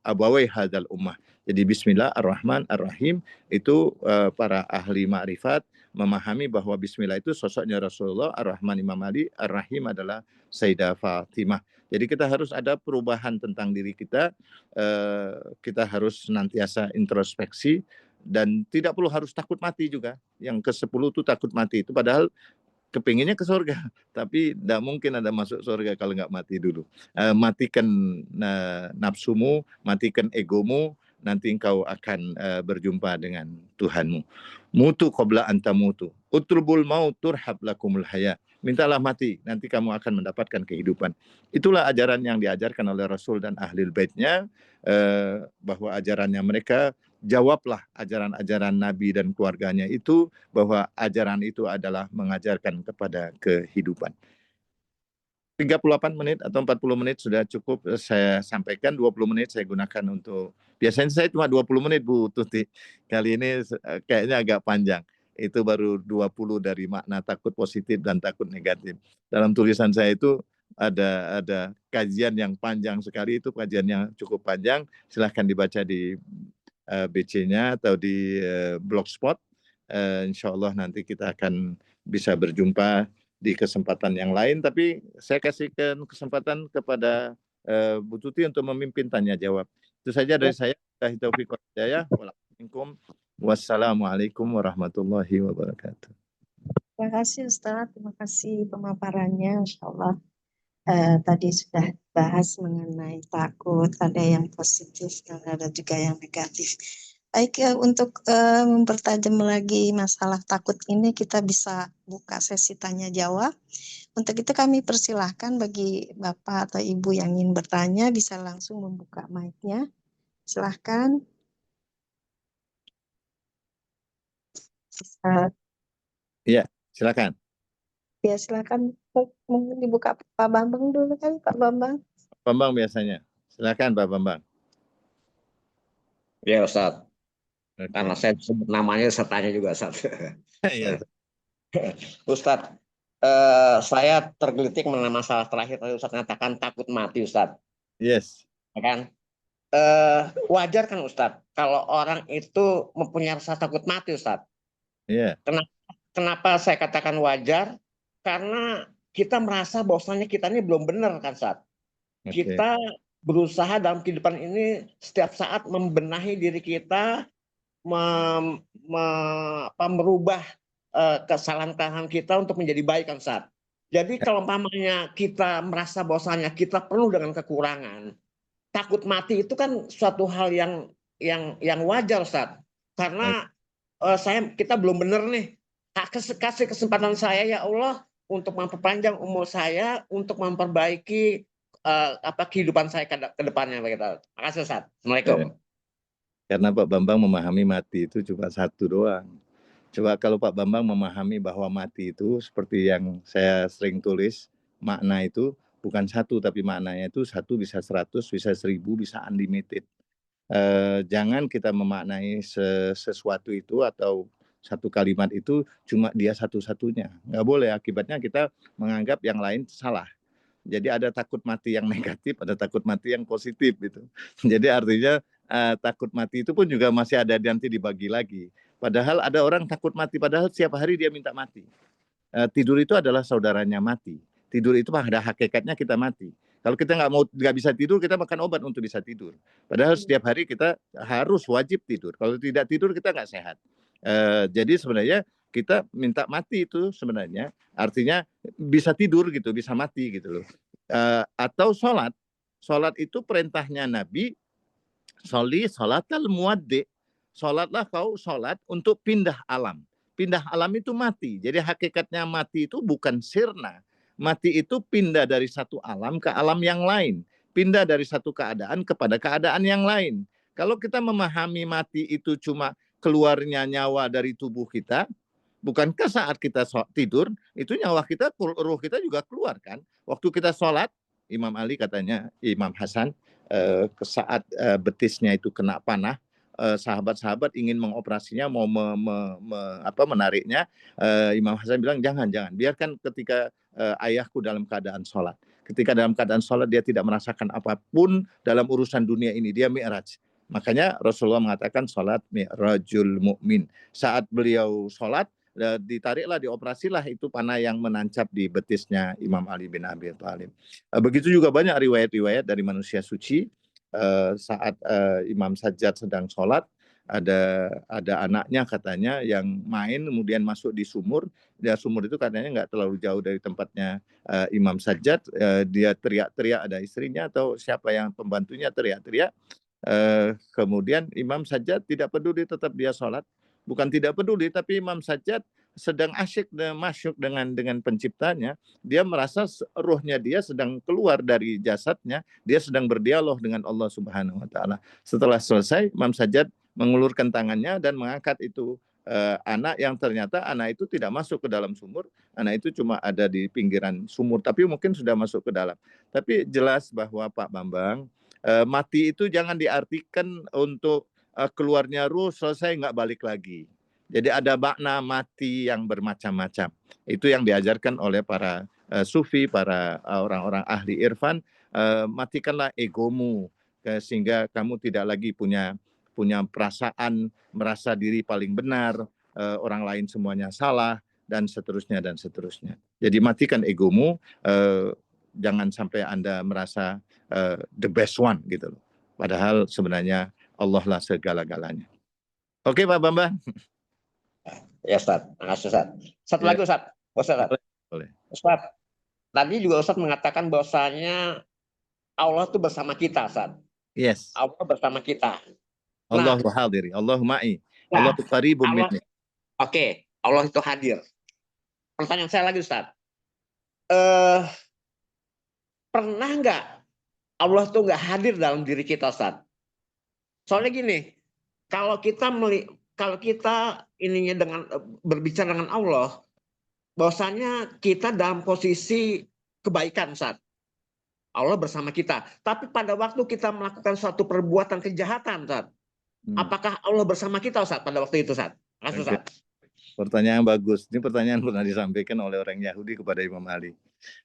abawai hadal ummah. Jadi Bismillahirrahmanirrahim itu para ahli ma'rifat memahami bahwa Bismillah itu sosoknya Rasulullah, Ar-Rahman Imam Ali, Ar-Rahim adalah Sayyidah Fatimah. Jadi kita harus ada perubahan tentang diri kita. Kita harus senantiasa introspeksi dan tidak perlu harus takut mati juga. Yang ke-10 itu takut mati itu, padahal kepinginnya ke surga, tapi tidak mungkin ada masuk surga kalau nggak mati dulu. Matikan nafsumu, matikan egomu, nanti engkau akan berjumpa dengan Tuhanmu. Mutu qabla anta mutu, utlubul maut turhab lakumul haya. Mintalah mati, nanti kamu akan mendapatkan kehidupan. Itulah ajaran yang diajarkan oleh Rasul dan Ahlul Baitnya, bahwa ajarannya mereka, jawablah ajaran-ajaran Nabi dan keluarganya itu, bahwa ajaran itu adalah mengajarkan kepada kehidupan. 38 menit atau 40 menit sudah cukup saya sampaikan, 20 menit saya gunakan untuk, biasanya saya cuma 20 menit Bu Tuti, kali ini kayaknya agak panjang. Itu baru 20 dari makna takut positif dan takut negatif. Dalam tulisan saya itu ada kajian yang panjang sekali, itu kajiannya cukup panjang, silahkan dibaca di BC-nya atau di Blogspot. Insya Allah nanti kita akan bisa berjumpa di kesempatan yang lain. Tapi saya kasihkan kesempatan kepada Bu Tuti untuk memimpin tanya jawab. Itu saja dari saya. Wassalamualaikum warahmatullahi wabarakatuh. Terima kasih Ustaz, terima kasih pemaparannya. Insya Allah tadi sudah bahas mengenai takut, ada yang positif dan ada juga yang negatif. Baik, untuk mempertajam lagi masalah takut ini, kita bisa buka sesi tanya jawab. Untuk itu kami persilahkan bagi Bapak atau Ibu yang ingin bertanya bisa langsung membuka mic-nya. Silahkan. Iya, silakan. Ya, silakan. Mungkin dibuka Pak Bambang dulu kali, Pak Bambang. Bambang biasanya. Silakan Pak Bambang. Ya Ustaz. Okay. Karena saya sebut namanya, saya tanya juga Ustaz. Ya. Ustaz, saya tergelitik mengenai masalah terakhir tadi Ustaz katakan takut mati Ustaz. Yes. Ya kan? Wajar kan Ustaz kalau orang itu mempunyai rasa takut mati Ustaz. Iya. Yeah. Kenapa saya katakan wajar? Karena kita merasa bahwasanya kita ini belum benar kan Ustaz. Okay. Kita berusaha dalam kehidupan ini setiap saat membenahi diri kita, merubah kesalahan-kesalahan kita untuk menjadi baik kan Ustaz. Jadi kalau umpamanya kita merasa bahwasanya kita penuh dengan kekurangan, takut mati itu kan suatu hal yang wajar Ustaz. Karena kita belum benar nih. Kasih kesempatan saya ya Allah untuk memperpanjang umur saya, untuk memperbaiki kehidupan saya ke depannya. Terima kasih Ustaz. Assalamualaikum. Karena Pak Bambang memahami mati itu cuma satu doang. Coba kalau Pak Bambang memahami bahwa mati itu seperti yang saya sering tulis, makna itu bukan satu, tapi maknanya itu 1 bisa 100, bisa 1000, bisa unlimited. Jangan kita memaknai sesuatu itu atau satu kalimat itu cuma dia satu-satunya. Nggak boleh, akibatnya kita menganggap yang lain salah. Jadi ada takut mati yang negatif, ada takut mati yang positif gitu. Jadi artinya takut mati itu pun juga masih ada nanti dibagi lagi. Padahal ada orang takut mati, padahal setiap hari dia minta mati. Tidur itu adalah saudaranya mati. Tidur itu pada hakikatnya kita mati. Kalau kita nggak bisa tidur, kita makan obat untuk bisa tidur. Padahal setiap hari kita harus wajib tidur. Kalau tidak tidur kita nggak sehat. Jadi sebenarnya kita minta mati itu sebenarnya artinya bisa tidur gitu, bisa mati gitu loh. Atau sholat. Sholat itu perintahnya Nabi, sholli sholatal muwaddi. Sholatlah kau sholat untuk pindah alam. Pindah alam itu mati. Jadi hakikatnya mati itu bukan sirna. Mati itu pindah dari satu alam ke alam yang lain. Pindah dari satu keadaan kepada keadaan yang lain. Kalau kita memahami mati itu cuma keluarnya nyawa dari tubuh kita, bukankah saat kita tidur, itu nyawa kita, ruh kita juga keluar kan? Waktu kita sholat, Imam Ali katanya, Imam Hasan, saat betisnya itu kena panah, sahabat-sahabat ingin mengoperasinya, mau menariknya, Imam Hasan bilang jangan, biarkan ketika ayahku dalam keadaan sholat. Ketika dalam keadaan sholat dia tidak merasakan apapun dalam urusan dunia ini, dia mi'raj. Makanya Rasulullah mengatakan sholat mi'rajul mu'min. Saat beliau sholat, ditariklah, dioperasilah itu panah yang menancap di betisnya Imam Ali bin Abi Thalib. Begitu juga banyak riwayat-riwayat dari manusia suci. Saat Imam Sajjad sedang sholat, ada anaknya katanya yang main kemudian masuk di sumur. Sumur itu katanya nggak terlalu jauh dari tempatnya Imam Sajjad. Dia teriak-teriak, ada istrinya atau siapa yang pembantunya teriak-teriak. Kemudian Imam Sajjad tidak peduli, tetap dia sholat. Bukan tidak peduli, tapi Imam Sajjad sedang asyik dan masyuk dengan penciptanya. Dia merasa ruhnya dia sedang keluar dari jasadnya, dia sedang berdialog dengan Allah Subhanahu wa taala. Setelah selesai, Imam Sajjad mengulurkan tangannya dan mengangkat itu anak yang ternyata anak itu tidak masuk ke dalam sumur. Anak itu cuma ada di pinggiran sumur, tapi mungkin sudah masuk ke dalam. Tapi jelas bahwa Pak Bambang, mati itu jangan diartikan untuk keluarnya ruh selesai nggak balik lagi. Jadi ada makna mati yang bermacam-macam. Itu yang diajarkan oleh para sufi, para orang-orang ahli irfan. Matikanlah egomu sehingga kamu tidak lagi punya perasaan merasa diri paling benar, orang lain semuanya salah, dan seterusnya dan seterusnya. Jadi matikan egomu, jangan sampai Anda merasa the best one gitu loh. Padahal sebenarnya Allah lah segala-galanya. Oke Pak Bambang. Ya Ustaz, makasih Ustaz. Satu lagi Ustaz. Boleh. Ustaz, tadi juga Ustaz mengatakan bahwasanya Allah itu bersama kita, Ustaz. Yes. Allah bersama kita. Allahu hadiri, Allahu ma'i. Allah qaribun minni. Oke, Allah itu hadir. Pertanyaan saya lagi Ustaz. Pernah nggak Allah itu nggak hadir dalam diri kita, Ustaz? Soalnya gini, kalau kita ininya dengan berbicara dengan Allah, bahwasanya kita dalam posisi kebaikan, Ustaz. Allah bersama kita. Tapi pada waktu kita melakukan suatu perbuatan kejahatan, Ustaz, apakah Allah bersama kita, Ustaz, pada waktu itu, Ustaz? Makasih, Ustaz. Pertanyaan bagus. Ini pertanyaan pernah disampaikan oleh orang Yahudi kepada Imam Ali.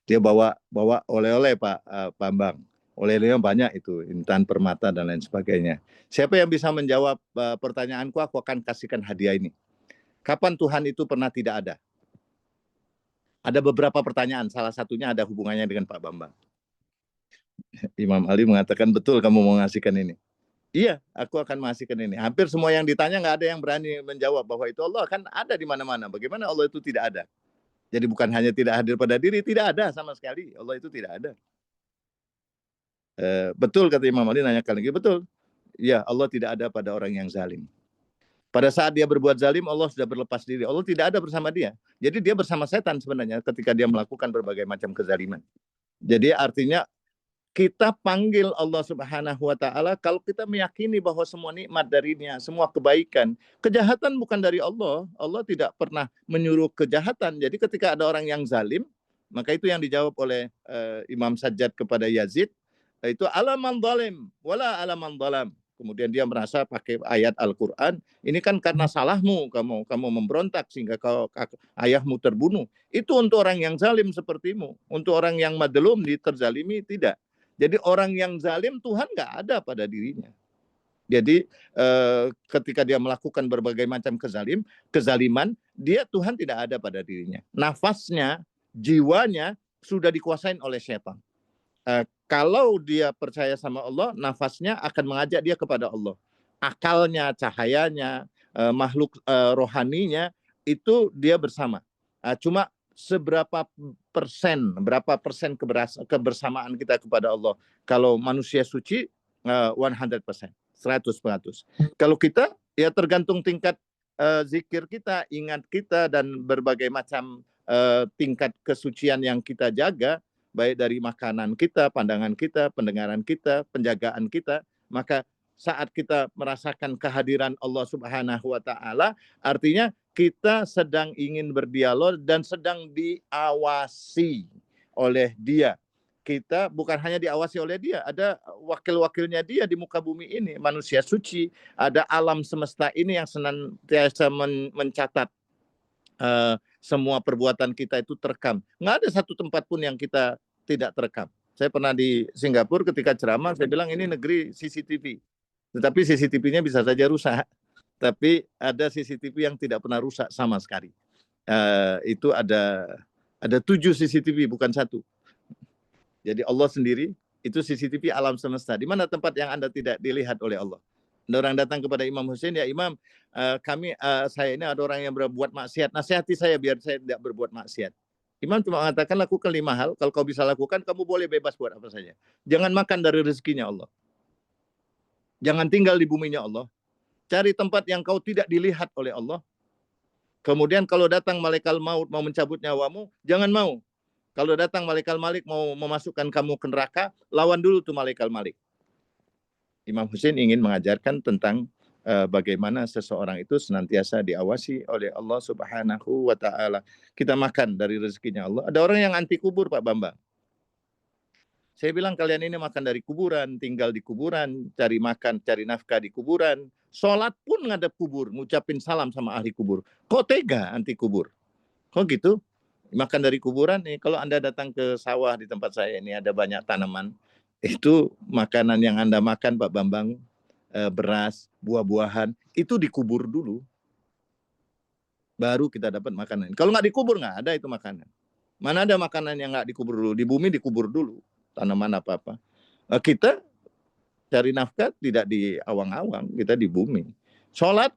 Dia bawa oleh-oleh Pak Bambang. Oleh-olehnya banyak itu, intan, permata dan lain sebagainya. Siapa yang bisa menjawab pertanyaanku, aku akan kasihkan hadiah ini. Kapan Tuhan itu pernah tidak ada? Ada beberapa pertanyaan, salah satunya ada hubungannya dengan Pak Bambang. Imam Ali mengatakan, betul kamu mau ngasihkan ini. Iya, aku akan mengasihkan ini. Hampir semua yang ditanya nggak ada yang berani menjawab bahwa itu Allah kan ada di mana-mana. Bagaimana Allah itu tidak ada? Jadi bukan hanya tidak hadir pada diri, tidak ada sama sekali. Allah itu tidak ada. Betul kata Imam Ali, nanyakan lagi, betul. Ya, Allah tidak ada pada orang yang zalim. Pada saat dia berbuat zalim, Allah sudah berlepas diri. Allah tidak ada bersama dia. Jadi dia bersama setan sebenarnya ketika dia melakukan berbagai macam kezaliman. Jadi artinya kita panggil Allah Subhanahu wa taala kalau kita meyakini bahwa semua nikmat darinya, semua kebaikan. Kejahatan bukan dari Allah. Allah tidak pernah menyuruh kejahatan. Jadi ketika ada orang yang zalim, maka itu yang dijawab oleh Imam Sajjad kepada Yazid, itu alaman zalim wala alaman zalam. kemudian dia merasa pakai ayat Al-Quran, ini kan karena salahmu, kamu memberontak sehingga ayahmu terbunuh. Itu untuk orang yang zalim sepertimu. Untuk orang yang madlum, terzalimi, tidak. Jadi orang yang zalim Tuhan nggak ada pada dirinya. Jadi ketika dia melakukan berbagai macam kezaliman, Tuhan tidak ada pada dirinya. Nafasnya, jiwanya sudah dikuasain oleh setan. Kalau dia percaya sama Allah, nafasnya akan mengajak dia kepada Allah. Akalnya, cahayanya, makhluk rohaninya, itu dia bersama. Cuma berapa persen kebersamaan kita kepada Allah. Kalau manusia suci, 100%, 100%. Kalau kita, ya tergantung tingkat zikir kita, ingat kita, dan berbagai macam tingkat kesucian yang kita jaga, baik dari makanan kita, pandangan kita, pendengaran kita, penjagaan kita, maka saat kita merasakan kehadiran Allah Subhanahu wa Ta'ala, artinya kita sedang ingin berdialog dan sedang diawasi oleh Dia. Kita bukan hanya diawasi oleh Dia, ada wakil-wakilnya Dia di muka bumi ini, manusia suci, ada alam semesta ini yang senantiasa mencatat semua perbuatan kita itu terekam. Nggak ada satu tempat pun yang kita tidak terekam. Saya pernah di Singapura ketika ceramah, saya bilang ini negeri CCTV. Tetapi CCTV-nya bisa saja rusak. Tapi ada CCTV yang tidak pernah rusak sama sekali. Itu ada 7 CCTV, bukan 1. Jadi Allah sendiri, itu CCTV alam semesta. Di mana tempat yang Anda tidak dilihat oleh Allah? Ada orang datang kepada Imam Hussein, ya Imam, saya ini ada orang yang berbuat maksiat, nasihati saya biar saya tidak berbuat maksiat. Imam cuma mengatakan lakukan 5 hal, kalau kau bisa lakukan, kamu boleh bebas buat apa saja. Jangan makan dari rezekinya Allah. Jangan tinggal di buminya Allah. Cari tempat yang kau tidak dilihat oleh Allah. Kemudian kalau datang malaikat maut mau mencabut nyawamu, jangan mau. Kalau datang malaikat malik mau memasukkan kamu ke neraka, lawan dulu tuh malaikat malik. Imam Hussein ingin mengajarkan tentang bagaimana seseorang itu senantiasa diawasi oleh Allah Subhanahu wa Ta'ala. Kita makan dari rezekinya Allah. Ada orang yang anti kubur, Pak Bambang. Saya bilang kalian ini makan dari kuburan, tinggal di kuburan, cari makan, cari nafkah di kuburan. Sholat pun ngadep kubur, ngucapin salam sama ahli kubur. Kok tega anti kubur? Kok gitu? Makan dari kuburan nih. Kalau Anda datang ke sawah di tempat saya ini ada banyak tanaman. Itu makanan yang Anda makan, Pak Bambang, beras, buah-buahan, itu dikubur dulu. Baru kita dapat makanan. Kalau nggak dikubur, nggak ada itu makanan. Mana ada makanan yang nggak dikubur dulu? Di bumi dikubur dulu. Tanaman apa-apa. Kita cari nafkah tidak di awang-awang, kita di bumi. Sholat,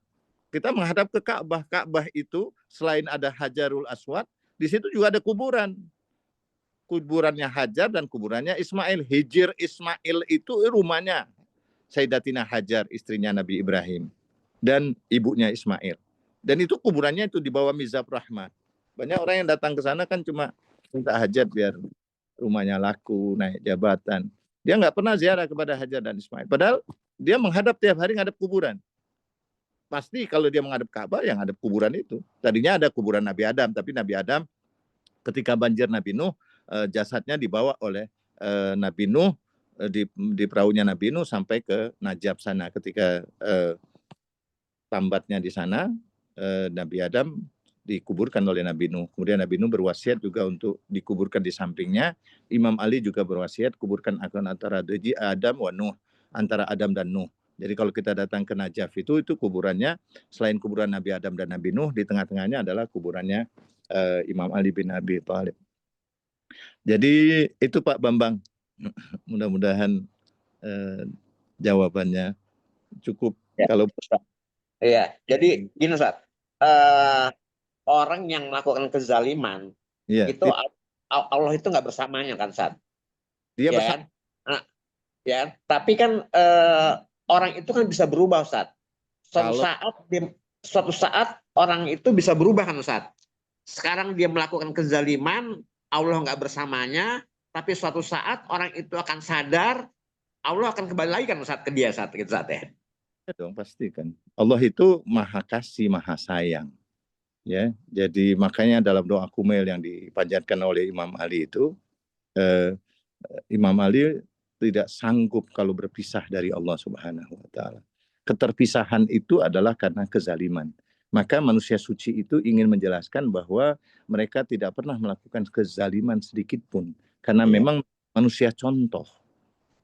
kita menghadap ke Ka'bah. Ka'bah itu selain ada Hajarul Aswad, di situ juga ada kuburan. Kuburannya Hajar dan kuburannya Ismail. Hijir Ismail itu rumahnya Sayyidatina Hajar, istrinya Nabi Ibrahim. Dan ibunya Ismail. Dan itu kuburannya itu di bawah Mizab Rahmat. Banyak orang yang datang ke sana kan cuma minta hajat biar rumahnya laku, naik jabatan. Dia nggak pernah ziarah kepada Hajar dan Ismail. Padahal dia menghadap tiap hari menghadap kuburan. Pasti kalau dia menghadap Ka'bah, yang menghadap kuburan itu. Tadinya ada kuburan Nabi Adam, tapi Nabi Adam ketika banjir Nabi Nuh, jasadnya dibawa oleh Nabi Nuh di perahunya Nabi Nuh sampai ke Najab sana. Ketika tambatnya di sana, Nabi Adam dikuburkan oleh Nabi Nuh. Kemudian Nabi Nuh berwasiat juga untuk dikuburkan di sampingnya. Imam Ali juga berwasiat kuburkan antara Adam wa Nuh, antara Adam dan Nuh. Jadi kalau kita datang ke Najaf itu kuburannya selain kuburan Nabi Adam dan Nabi Nuh, di tengah-tengahnya adalah kuburannya Imam Ali bin Abi Thalib. Jadi itu Pak Bambang. Mudah-mudahan jawabannya cukup. Ya. Kalau iya, jadi gini Ustaz. Orang yang melakukan kezaliman itu Allah itu nggak bersamanya kan Ustaz. Dia ya kan? Ya, tapi kan orang itu kan bisa berubah Ustaz. Suatu saat orang itu bisa berubah kan Ustaz. Sekarang dia melakukan kezaliman, Allah nggak bersamanya, tapi suatu saat orang itu akan sadar, Allah akan kembali lagi kan Ustaz ke dia saat itu Ustaz ya. Ya dong, pasti kan. Allah itu maha kasih, maha sayang. Ya, jadi makanya dalam doa Kumail yang dipanjatkan oleh Imam Ali itu, Imam Ali tidak sanggup kalau berpisah dari Allah Subhanahu wa taala. Keterpisahan itu adalah karena kezaliman. Maka manusia suci itu ingin menjelaskan bahwa mereka tidak pernah melakukan kezaliman sedikit pun karena memang manusia contoh.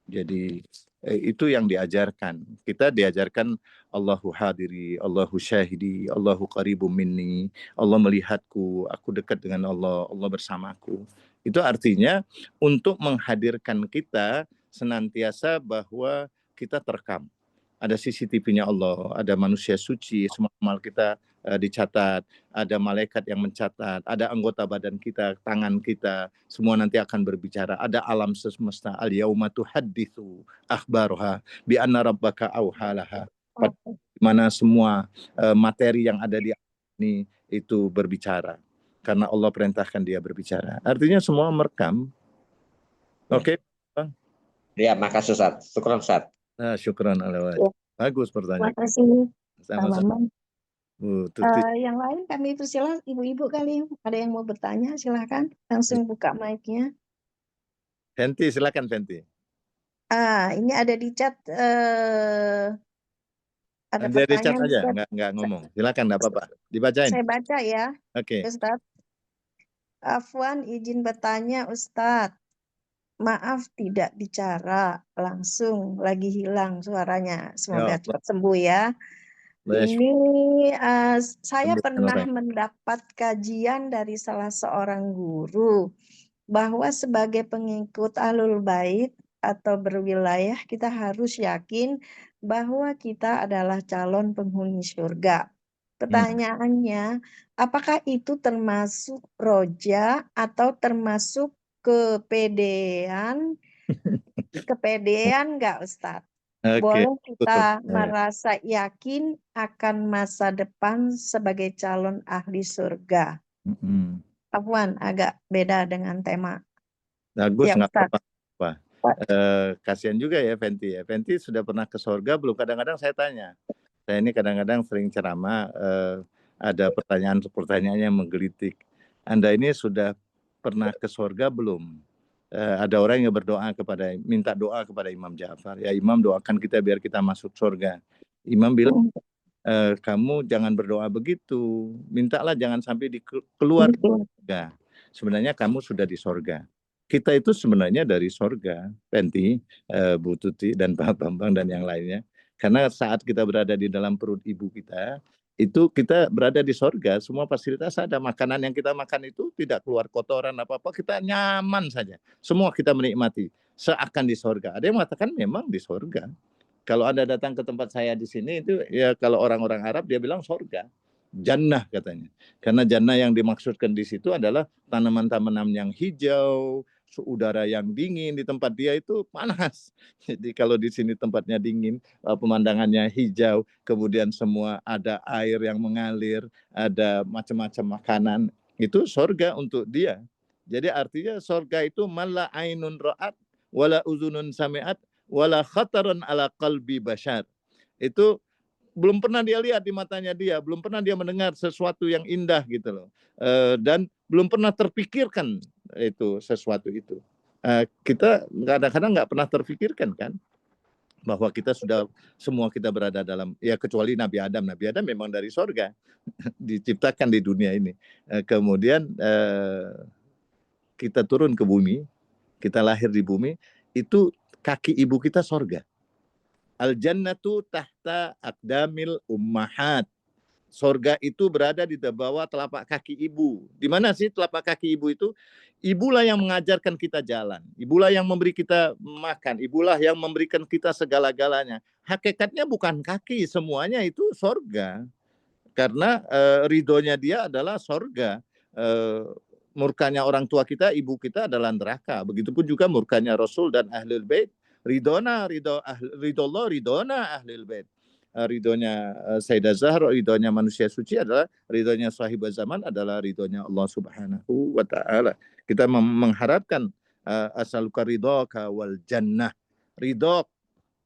Jadi itu yang diajarkan. Kita diajarkan Allahu hadiri, Allahu syahidi, Allahu qaribum minni, Allah melihatku, aku dekat dengan Allah, Allah bersamaku. Itu artinya untuk menghadirkan kita senantiasa bahwa kita terekam. Ada CCTV-nya Allah, ada manusia suci, semua amal kita dicatat, ada malaikat yang mencatat, ada anggota badan kita, tangan kita, semua nanti akan berbicara. Ada alam semesta, al-yauma tuhadditsu akhbaruha bi anna rabbaka auhalaha. Di mana semua materi yang ada di ini itu berbicara. Karena Allah perintahkan dia berbicara. Artinya semua merekam. Oke, Bang? Ya, makasih Ustaz. Syukran Ustaz. Nah, syukran alawat. Bagus pertanyaan. Terima kasih, Pak Sama-sama. Maman. Tuti. Yang lain kami persilakan ibu-ibu kali ada yang mau bertanya, silakan langsung buka mic-nya. Fenty, silakan Fenty. Ini ada di chat, ada Dia di chat pertanyaan aja, Ustaz. nggak ngomong. Silakan, nggak apa-apa. Dibacain. Saya baca ya, Oke. Ustaz. Afwan izin bertanya Ustadz. Maaf tidak bicara langsung, lagi hilang suaranya. Semoga Ya, cepat sembuh ya. Baik. Ini saya Sembuhkan pernah orang. mendapat kajian dari salah seorang guru bahwa sebagai pengikut Ahlul Bait atau berwilayah kita harus yakin bahwa kita adalah calon penghuni surga. Pertanyaannya, apakah itu termasuk roja atau termasuk kepedean nggak Ustadz? Oke. Boleh kita Tutup. merasa yakin akan masa depan sebagai calon ahli surga. Afwan, agak beda dengan tema. Bagus, Ya, nggak Ustadz. apa-apa. Kasihan juga ya Fenty. Fenty sudah pernah ke surga belum? Kadang-kadang saya tanya. Saya ini kadang-kadang sering ceramah, ada pertanyaan-pertanyaan yang menggelitik. Anda ini sudah pernah ke surga belum? Ada orang yang berdoa minta doa kepada Imam Ja'far. Ya Imam, doakan kita biar kita masuk surga. Imam bilang, kamu jangan berdoa begitu. Mintalah jangan sampai keluar surga. Sebenarnya kamu sudah di surga. Kita itu sebenarnya dari surga, Fenty, Bu Tuti, dan Pak Bambang, dan yang lainnya. Karena saat kita berada di dalam perut ibu kita, itu kita berada di sorga, semua fasilitas ada, makanan yang kita makan itu tidak keluar kotoran apa-apa, kita nyaman saja, semua kita menikmati, seakan di sorga. Ada yang mengatakan memang di sorga. Kalau Anda datang ke tempat saya di sini itu ya kalau orang-orang Arab dia bilang sorga, jannah katanya. Karena jannah yang dimaksudkan di situ adalah tanaman-tanaman yang hijau, udara yang dingin. Di tempat dia itu panas. Jadi kalau di sini tempatnya dingin, pemandangannya hijau, kemudian semua ada air yang mengalir, ada macam-macam makanan, itu surga untuk dia. Jadi artinya surga itu mala ainun ra'at wala uzunun sami'at wala khatarun ala qalbi bashar. Itu belum pernah dia lihat di matanya dia, belum pernah dia mendengar sesuatu yang indah gitu loh, dan belum pernah terpikirkan itu sesuatu itu. Kita kadang-kadang nggak pernah terpikirkan kan bahwa kita sudah semua kita berada dalam, ya kecuali Nabi Adam. Nabi Adam memang dari sorga diciptakan di dunia ini. Kemudian kita turun ke bumi, kita lahir di bumi, itu kaki ibu kita sorga. Al-jannatu tahta aqdamil ummahat. Sorga itu berada di bawah telapak kaki ibu. Di mana sih telapak kaki ibu itu? Ibulah yang mengajarkan kita jalan. Ibulah yang memberi kita makan. Ibulah yang memberikan kita segala-galanya. Hakikatnya bukan kaki, semuanya itu sorga. Karena ridhonya dia adalah sorga. Murkanya orang tua kita, ibu kita adalah neraka. Begitupun juga murkanya Rasul dan Ahlul Bait. Ridho Allah, ridona Ahlul Bait. Ridhonya Sayyidah Zahra, ridhonya manusia suci adalah ridhonya sahibah zaman, adalah ridhonya Allah Subhanahu wa taala. Kita mengharapkan asaluka ridhoka wal jannah. Ridho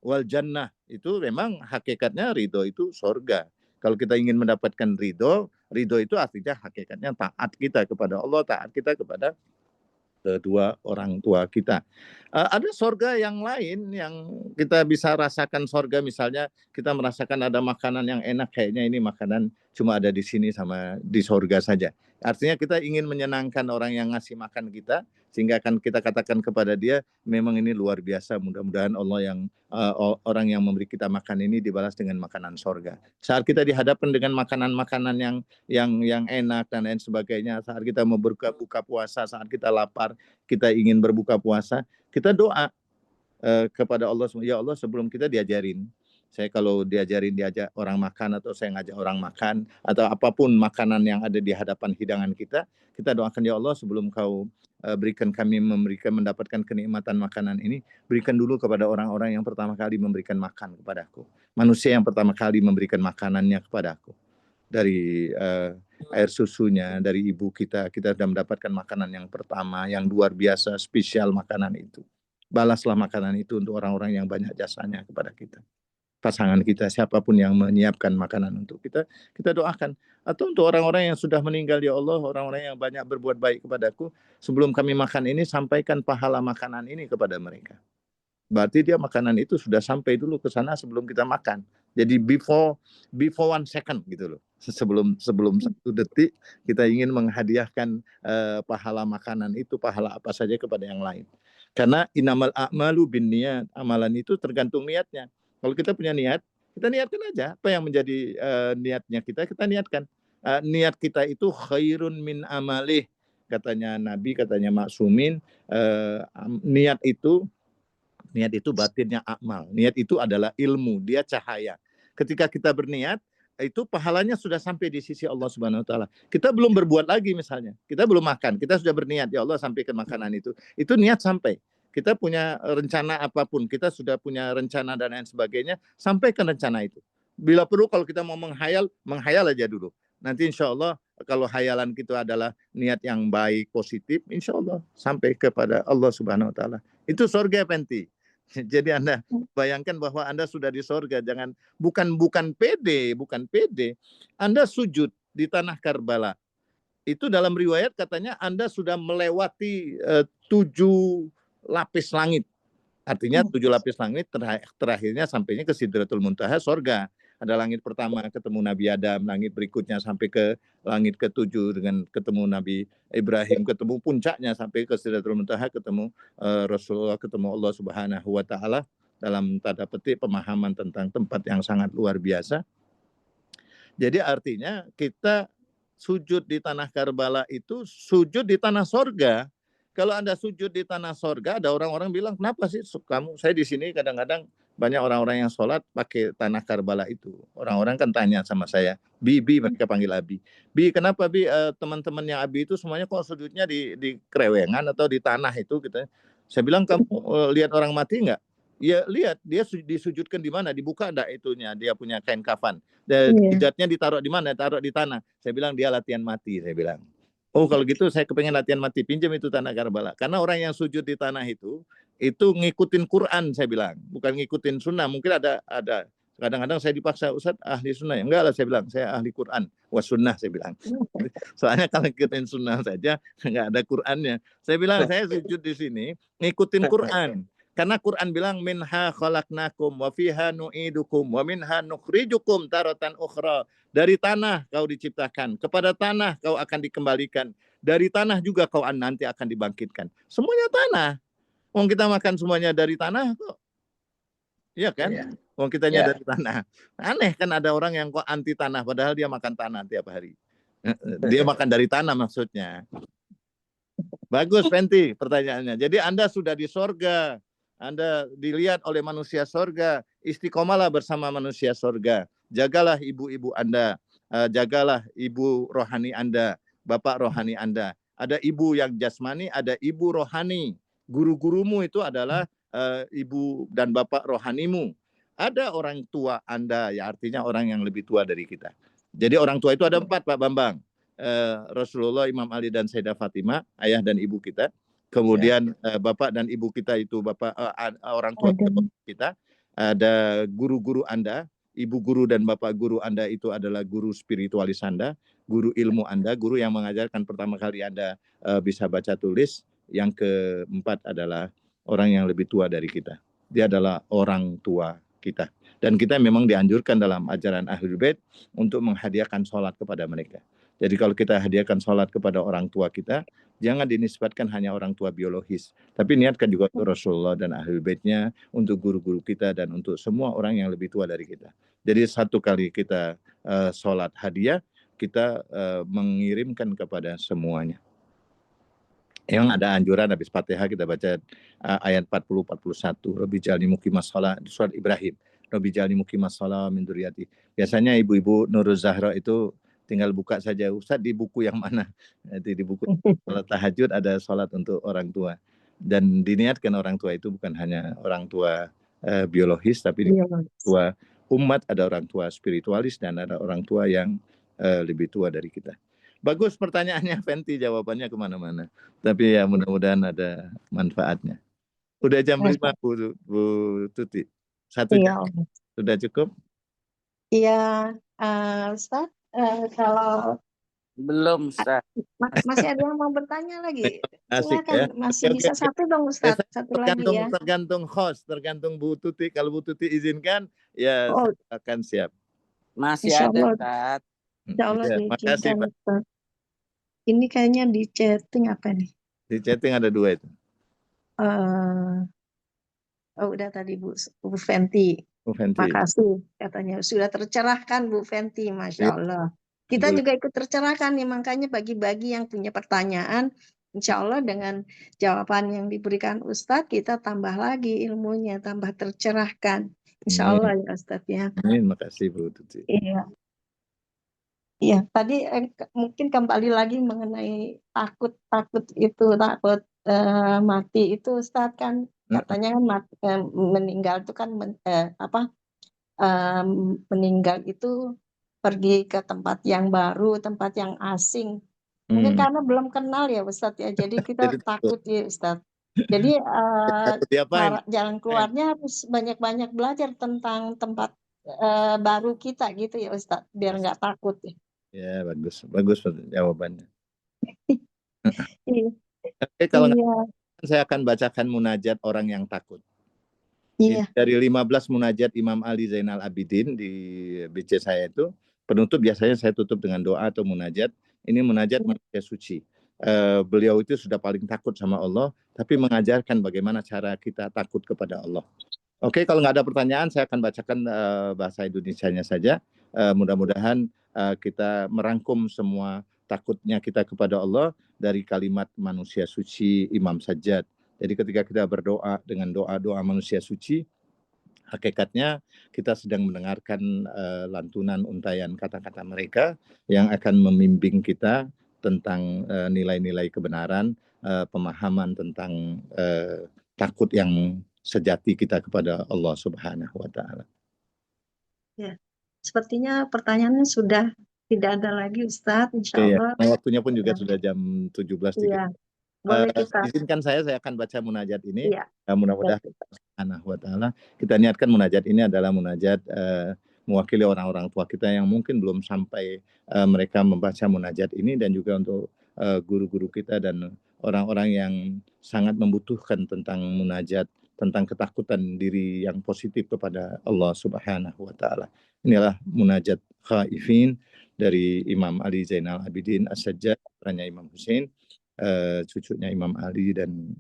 wal jannah itu memang hakikatnya ridho itu surga. Kalau kita ingin mendapatkan ridho itu artinya hakikatnya taat kita kepada Allah, taat kita kepada kedua orang tua kita. Ada sorga yang lain yang kita bisa rasakan sorga, misalnya kita merasakan ada makanan yang enak, kayaknya ini makanan cuma ada di sini sama di sorga saja. Artinya kita ingin menyenangkan orang yang ngasih makan kita, sehingga akan kita katakan kepada dia, memang ini luar biasa, mudah-mudahan Allah yang orang yang memberi kita makan ini dibalas dengan makanan sorga. Saat kita dihadapkan dengan makanan-makanan yang enak dan lain sebagainya, saat kita mau buka puasa, saat kita lapar, kita ingin berbuka puasa, kita doa kepada Allah, ya Allah, sebelum kita diajak orang makan, atau saya ngajak orang makan, atau apapun makanan yang ada di hadapan hidangan kita doakan, ya Allah, sebelum kau berikan kami mendapatkan kenikmatan makanan ini, berikan dulu kepada orang-orang yang pertama kali memberikan makan kepadaku, manusia yang pertama kali memberikan makanannya kepadaku. Dari air susunya, dari ibu kita sudah mendapatkan makanan yang pertama, yang luar biasa, spesial makanan itu. Balaslah makanan itu untuk orang-orang yang banyak jasanya kepada kita. Pasangan kita, siapapun yang menyiapkan makanan untuk kita doakan. Atau untuk orang-orang yang sudah meninggal, ya Allah, orang-orang yang banyak berbuat baik kepadaku, sebelum kami makan ini, sampaikan pahala makanan ini kepada mereka. Berarti dia makanan itu sudah sampai dulu ke sana sebelum kita makan. Jadi before 1 second gitu loh. Sebelum 1 detik kita ingin menghadiahkan pahala makanan itu, pahala apa saja kepada yang lain. Karena innamal a'malu binniyat, amalan itu tergantung niatnya. Kalau kita punya niat, kita niatkan aja apa yang menjadi niatnya kita niatkan. Niat kita itu khairun min amalih, katanya Nabi, katanya Maksumin. Niat itu batinnya amal. Niat itu adalah ilmu, dia cahaya. Ketika kita berniat, itu pahalanya sudah sampai di sisi Allah Subhanahu wa taala. Kita belum berbuat lagi, misalnya. Kita belum makan, kita sudah berniat, ya Allah, sampaikan makanan itu. Itu niat sampai. Kita punya rencana apapun, kita sudah punya rencana dan lain sebagainya, sampaikan rencana itu. Bila perlu kalau kita mau menghayal aja dulu. Nanti insya Allah kalau hayalan kita adalah niat yang baik, positif, insya Allah sampai kepada Allah Subhanahu wa taala. Itu surga, Penti. Jadi Anda bayangkan bahwa Anda sudah di surga, bukan pede. Anda sujud di tanah Karbala. Itu dalam riwayat katanya Anda sudah melewati 7 lapis langit. Artinya 7 lapis langit, terakhirnya sampainya ke Sidratul Muntaha, surga. Ada langit pertama ketemu Nabi Adam, langit berikutnya sampai ke langit ke-7 dengan ketemu Nabi Ibrahim, ketemu puncaknya sampai ke Sidratul Muntaha, ketemu Rasulullah, ketemu Allah Subhanahu wa taala, dalam tanda petik pemahaman tentang tempat yang sangat luar biasa. Jadi artinya kita sujud di tanah Karbala itu sujud di tanah sorga. Kalau Anda sujud di tanah sorga, ada orang-orang bilang, kenapa sih saya di sini kadang-kadang banyak orang-orang yang sholat pakai tanah Karbala itu. Orang-orang kan tanya sama saya, Bi, mereka panggil Abi. Bi, kenapa Bi, teman-temannya Abi itu semuanya kok sujudnya di kerewengan atau di tanah itu? Gitu. Saya bilang, kamu lihat orang mati nggak? Ya lihat, dia disujudkan di mana? Dibuka enggak itunya? Dia punya kain kafan. Hijatnya ditaruh di mana? Taruh di tanah. Saya bilang dia latihan mati, saya bilang. Oh kalau gitu saya kepengen latihan mati, pinjam itu tanah Karbala. Karena orang yang sujud di tanah itu ngikutin Quran, saya bilang, bukan ngikutin sunnah. Mungkin ada kadang-kadang saya dipaksa, Ustaz ahli sunnah ya? Enggak lah, saya bilang, saya ahli Quran was sunnah, saya bilang. Soalnya kalau ngikutin sunnah saja enggak ada Qurannya. Saya bilang saya sujud di sini ngikutin Quran. Karena Quran bilang minha khalaqnakum wa fiha nu'idukum wa minha nukhrijukum taratan ukhra. Dari tanah kau diciptakan, kepada tanah kau akan dikembalikan. Dari tanah juga kau nanti akan dibangkitkan. Semuanya tanah. Wong kita makan semuanya dari tanah kok. Iya kan? Wong kitanya dari tanah. Aneh kan ada orang yang kok anti tanah padahal dia makan tanah tiap hari. Dia makan dari tanah maksudnya. Bagus, Penti, pertanyaannya. Jadi Anda sudah di sorga. Anda dilihat oleh manusia sorga, istiqomalah bersama manusia sorga. Jagalah ibu-ibu Anda, jagalah ibu rohani Anda, bapak rohani Anda. Ada ibu yang jasmani, ada ibu rohani. Guru-gurumu itu adalah ibu dan bapak rohanimu. Ada orang tua Anda, ya artinya orang yang lebih tua dari kita. Jadi orang tua itu ada 4, Pak Bambang. Rasulullah, Imam Ali, dan Sayyidah Fatimah, ayah dan ibu kita. Kemudian bapak dan ibu kita itu orang tua kita. Ada guru-guru Anda, ibu guru dan bapak guru Anda itu adalah guru spiritualis Anda, guru ilmu Anda, guru yang mengajarkan pertama kali Anda bisa baca tulis. Yang keempat adalah orang yang lebih tua dari kita. Dia adalah orang tua kita. Dan kita memang dianjurkan dalam ajaran Ahlul Bait untuk menghadiahkan sholat kepada mereka. Jadi kalau kita hadiahkan sholat kepada orang tua kita, jangan dinisbatkan hanya orang tua biologis, tapi niatkan juga untuk Rasulullah dan Ahlul Baitnya, untuk guru-guru kita, dan untuk semua orang yang lebih tua dari kita. Jadi satu kali kita sholat hadiah, kita mengirimkan kepada semuanya. Yang ada anjuran habis Fatihah kita baca ayat 40-41. Rabbi jalni muqimas shalah, surat Ibrahim. Rabbi jalni muqimas shalah min dzurriyyati. Biasanya ibu-ibu Nurul Zahra itu tinggal buka saja, Ustaz di buku yang mana? Nanti di buku salat tahajud ada salat untuk orang tua. Dan diniatkan orang tua itu bukan hanya orang tua biologis, tapi tua umat, ada orang tua spiritualis, dan ada orang tua yang lebih tua dari kita. Bagus pertanyaannya Fenty, jawabannya kemana-mana. Tapi ya mudah-mudahan ada manfaatnya. Udah jam 5 Bu Tuti. 1 jam. Sudah cukup? Iya, Ustaz, kalau Belum, Ustaz. masih ada yang mau bertanya lagi, Asik silakan. ya. Masih Oke, bisa oke. satu dong Ustaz, satu lagi ya. Tergantung host, tergantung Bu Tuti. Kalau Bu Tuti izinkan, ya Oh, saya akan siap. Masih Insya ada, Allah, Ustaz. Insya Allah Ya, makasih diizinkan Pak. Ustaz. Ini kayaknya di chatting apa nih? Di chatting ada 2 itu. Oh, udah tadi Bu Fenty. Bu Fenty. Makasih katanya sudah tercerahkan Bu Fenty, Masya Allah. Kita juga ikut tercerahkan nih, makanya bagi-bagi yang punya pertanyaan, Insya Allah dengan jawaban yang diberikan Ustadz, kita tambah lagi ilmunya, tambah tercerahkan. Insya Allah ya Ustadz ya. Amin, makasih Bu Tuti. Iya. Iya, tadi mungkin kembali lagi mengenai takut mati itu Ustadz kan katanya kan meninggal itu kan meninggal itu pergi ke tempat yang baru, tempat yang asing. Mungkin karena belum kenal ya Ustadz ya, jadi kita Jadi takut ya Ustadz. Jadi takut diapain? jalan keluarnya harus banyak-banyak belajar tentang tempat baru kita gitu ya Ustadz, biar nggak takut ya. Ya, bagus jawabannya. Iya. Oke, kalau saya akan bacakan munajat orang yang takut. Iya. Dari 15 munajat Imam Ali Zainal Abidin di BC saya itu, penutup biasanya saya tutup dengan doa atau munajat. Ini munajat manusia suci. Beliau itu sudah paling takut sama Allah, tapi mengajarkan bagaimana cara kita takut kepada Allah. Oke, kalau nggak ada pertanyaan, saya akan bacakan bahasa Indonesianya saja. Mudah-mudahan kita merangkum semua takutnya kita kepada Allah dari kalimat manusia suci Imam Sajjad. Jadi ketika kita berdoa dengan doa-doa manusia suci, hakikatnya kita sedang mendengarkan lantunan untayan kata-kata mereka yang akan membimbing kita tentang nilai-nilai kebenaran, pemahaman tentang takut yang sejati kita kepada Allah Subhanahu wa Ta'ala. Ya, sepertinya pertanyaannya sudah tidak ada lagi Ustadz, insya Allah. Iya, waktunya pun juga sudah jam 17.30. Iya, boleh kita. Izinkan saya akan baca munajat ini. Iya. Mudah-mudahan Subhanahu wa Ta'ala kita niatkan munajat ini adalah munajat mewakili orang-orang tua kita yang mungkin belum sampai mereka membaca munajat ini, dan juga untuk guru-guru kita dan orang-orang yang sangat membutuhkan tentang munajat, tentang ketakutan diri yang positif kepada Allah Subhanahu wa Ta'ala. Inilah munajat khaifin dari Imam Ali Zainal Abidin As-Sajjad, putranya Imam Hussein, cucunya Imam Ali, dan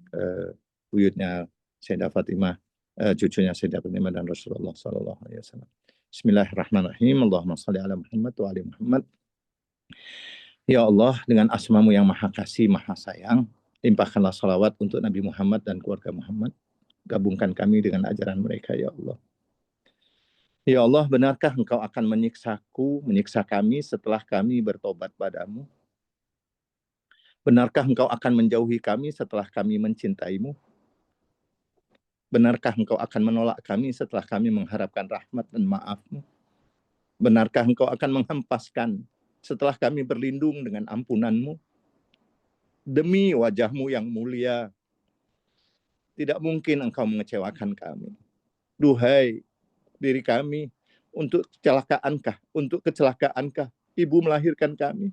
buyutnya Sayyidah Fatimah, cucunya Sayyidah Fatimah dan Rasulullah sallallahu alaihi wasallam. Bismillahirrahmanirrahim. Allahumma shalli ala Muhammad wa ali Muhammad. Ya Allah, dengan asma-Mu yang maha kasih, maha sayang, limpahkanlah salawat untuk Nabi Muhammad dan keluarga Muhammad. Gabungkan kami dengan ajaran mereka, ya Allah. Ya Allah, benarkah Engkau akan menyiksa kami setelah kami bertobat padamu? Benarkah Engkau akan menjauhi kami setelah kami mencintai-Mu? Benarkah Engkau akan menolak kami setelah kami mengharapkan rahmat dan maaf-Mu? Benarkah Engkau akan menghempaskan setelah kami berlindung dengan ampunan-Mu? Demi wajah-Mu yang mulia, tidak mungkin Engkau mengecewakan kami. Duhai diri kami, untuk kecelakaankah Ibu melahirkan kami?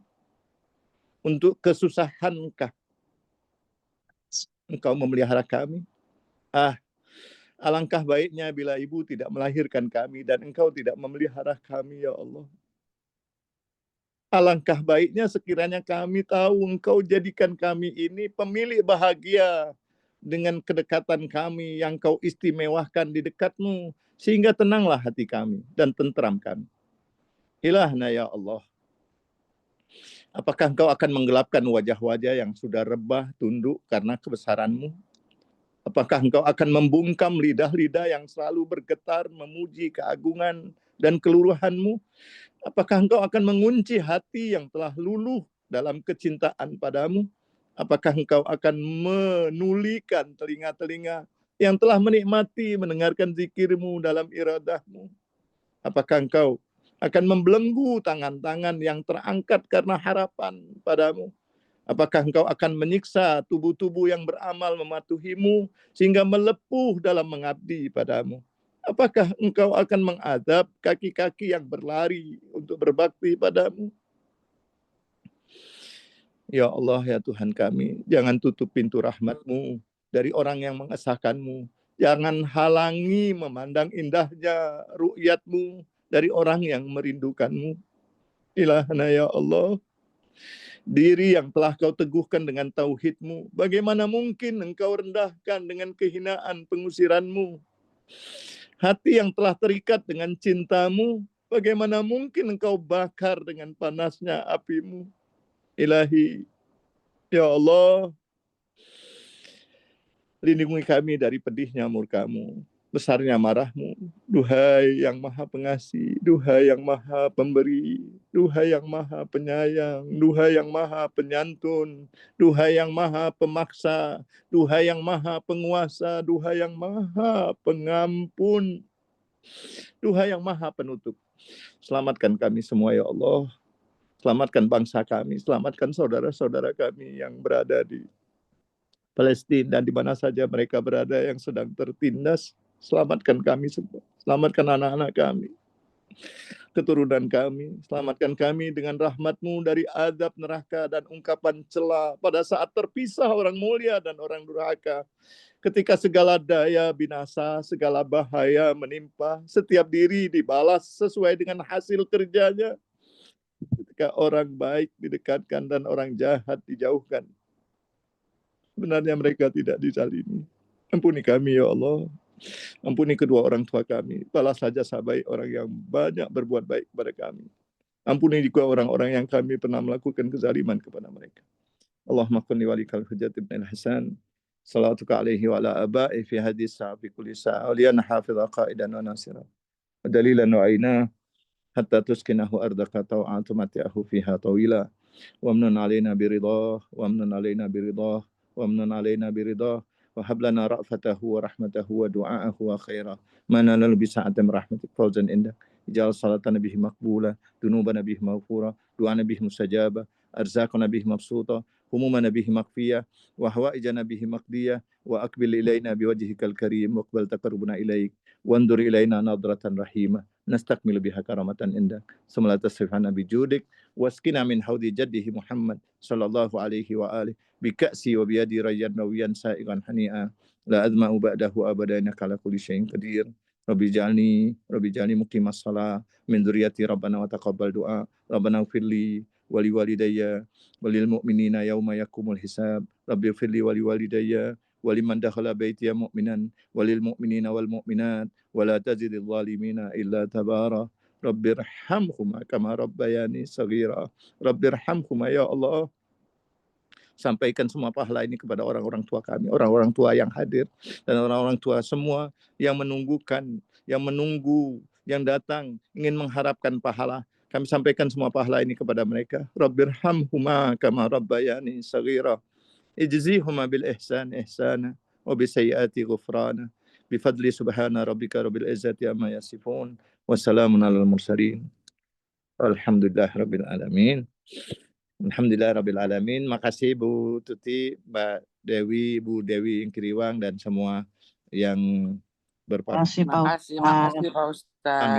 Untuk kesusahankah Engkau memelihara kami. Alangkah baiknya bila ibu tidak melahirkan kami dan engkau tidak memelihara kami, ya Allah. Alangkah baiknya sekiranya kami tahu engkau jadikan kami ini pemilik bahagia dengan kedekatan kami yang kau istimewakan di dekatmu, sehingga tenanglah hati kami dan tentram kami. Ilahna ya Allah, apakah engkau akan menggelapkan wajah-wajah yang sudah rebah, tunduk karena kebesaranmu? Apakah engkau akan membungkam lidah-lidah yang selalu bergetar memuji keagungan dan keluruhanmu? Apakah engkau akan mengunci hati yang telah luluh dalam kecintaan padamu? Apakah engkau akan menulikan telinga-telinga yang telah menikmati mendengarkan zikirmu dalam iradahmu? Apakah engkau akan membelenggu tangan-tangan yang terangkat karena harapan padamu? Apakah engkau akan menyiksa tubuh-tubuh yang beramal mematuhimu sehingga melepuh dalam mengabdi padamu? Apakah engkau akan mengadab kaki-kaki yang berlari untuk berbakti padamu? Ya Allah, ya Tuhan kami, jangan tutup pintu rahmat-Mu dari orang yang mengesahkan-Mu. Jangan halangi memandang indahnya ru'yat-Mu dari orang yang merindukan-Mu. Ilahna ya Allah, diri yang telah kau teguhkan dengan tauhid-Mu, bagaimana mungkin engkau rendahkan dengan kehinaan pengusiran-Mu? Hati yang telah terikat dengan cinta-Mu, bagaimana mungkin engkau bakar dengan panasnya api-Mu? Ilahi, ya Allah, lindungi kami dari pedihnya murka-Mu, besarnya marah-Mu. Duhai yang maha pengasih, Duhai yang maha pemberi, Duhai yang maha penyayang, Duhai yang maha penyantun, Duhai yang maha pemaksa, Duhai yang maha penguasa, Duhai yang maha pengampun, Duhai yang maha penutup. Selamatkan kami semua ya Allah. Selamatkan bangsa kami, selamatkan saudara-saudara kami yang berada di Palestina dan di mana saja mereka berada yang sedang tertindas. Selamatkan kami semua. Selamatkan anak-anak kami, keturunan kami. Selamatkan kami dengan rahmat-Mu dari azab neraka dan ungkapan cela pada saat terpisah orang mulia dan orang durhaka. Ketika segala daya binasa, segala bahaya menimpa, setiap diri dibalas sesuai dengan hasil kerjanya. Ketika orang baik didekatkan dan orang jahat dijauhkan, sebenarnya mereka tidak disalimi. Ampuni kami ya Allah. Ampuni kedua orang tua kami. Balas saja sahabat orang yang banyak berbuat baik kepada kami. Ampuni juga orang-orang yang kami pernah melakukan kezaliman kepada mereka. Allahumma qul li walikal hujjat ibn al-Hasan. Salatuka alaihi wa ala aba'i fi hadis sa'fi kulli sa'a. Waliyan hafidha qa'idan wa nasira. Wa dalilan wa aina. Hatta tuskinahu ardaka taw'atu mati'ahu fiha tawila. Wa amnun alaina biridah. Wa amnun alaina biridah. Wa amnun alaina biridah. وهب لنا رأفته ورحمته ودعاءه وخيرا ما ننال بسعة رحمتك فوزا عندك اجعل صلاتنا به مقبولة ذنوبنا به مغفورة دعانا به مستجابة أرزاقنا به مبسوطة همومنا به مخفية وحوائجنا به مقضية وأقبل إلينا بوجهك الكريم واقبل تقربنا إليك وانظر إلينا نظرة رحيمة نستكمل بها كرامة عندك ثم لا تصرف عنا بجودك واسقنا من حوض جده محمد صلى الله عليه وآله بكأسي وبيدي ريا رويا سائغا حنيئا لا أذمأ بعده أبدا إنك على كل شيء قدير ربي اجعلني مقيم الصلاة من ذريتي ربنا وتقبل دعاء ربنا اغفر لي ولوالدي وللمؤمنين يوم يقوم الحساب ربي اغفر لي ولوالدي ولمن دخل بيتي مؤمنا وللمؤمنين والمؤمنات ولا تزد الظالمين إلا تبارا ربي ارحمهما كما ربياني صغيرا ربي ارحمهما ya Allah. Sampaikan semua pahala ini kepada orang-orang tua kami, orang-orang tua yang hadir, dan orang-orang tua semua yang menunggukan, yang menunggu, yang datang, ingin mengharapkan pahala. Kami sampaikan semua pahala ini kepada mereka. Rabbirhamhuma kama rabbayani saghira. Ijzihuma bil ihsan ihsana, wa bisayyiati ghufrana. Bifadli subhana rabbika rabbil izzati amma yasifun. Wassalamun alal mursalin. Alhamdulillah rabbil alamin. Alhamdulillah rabbil alamin. Makasih Bu Tuti, Mbak Dewi, Bu Dewi Ingkiriwang dan semua yang berpartisipasi. Makasih Pak Ustadz. Amin.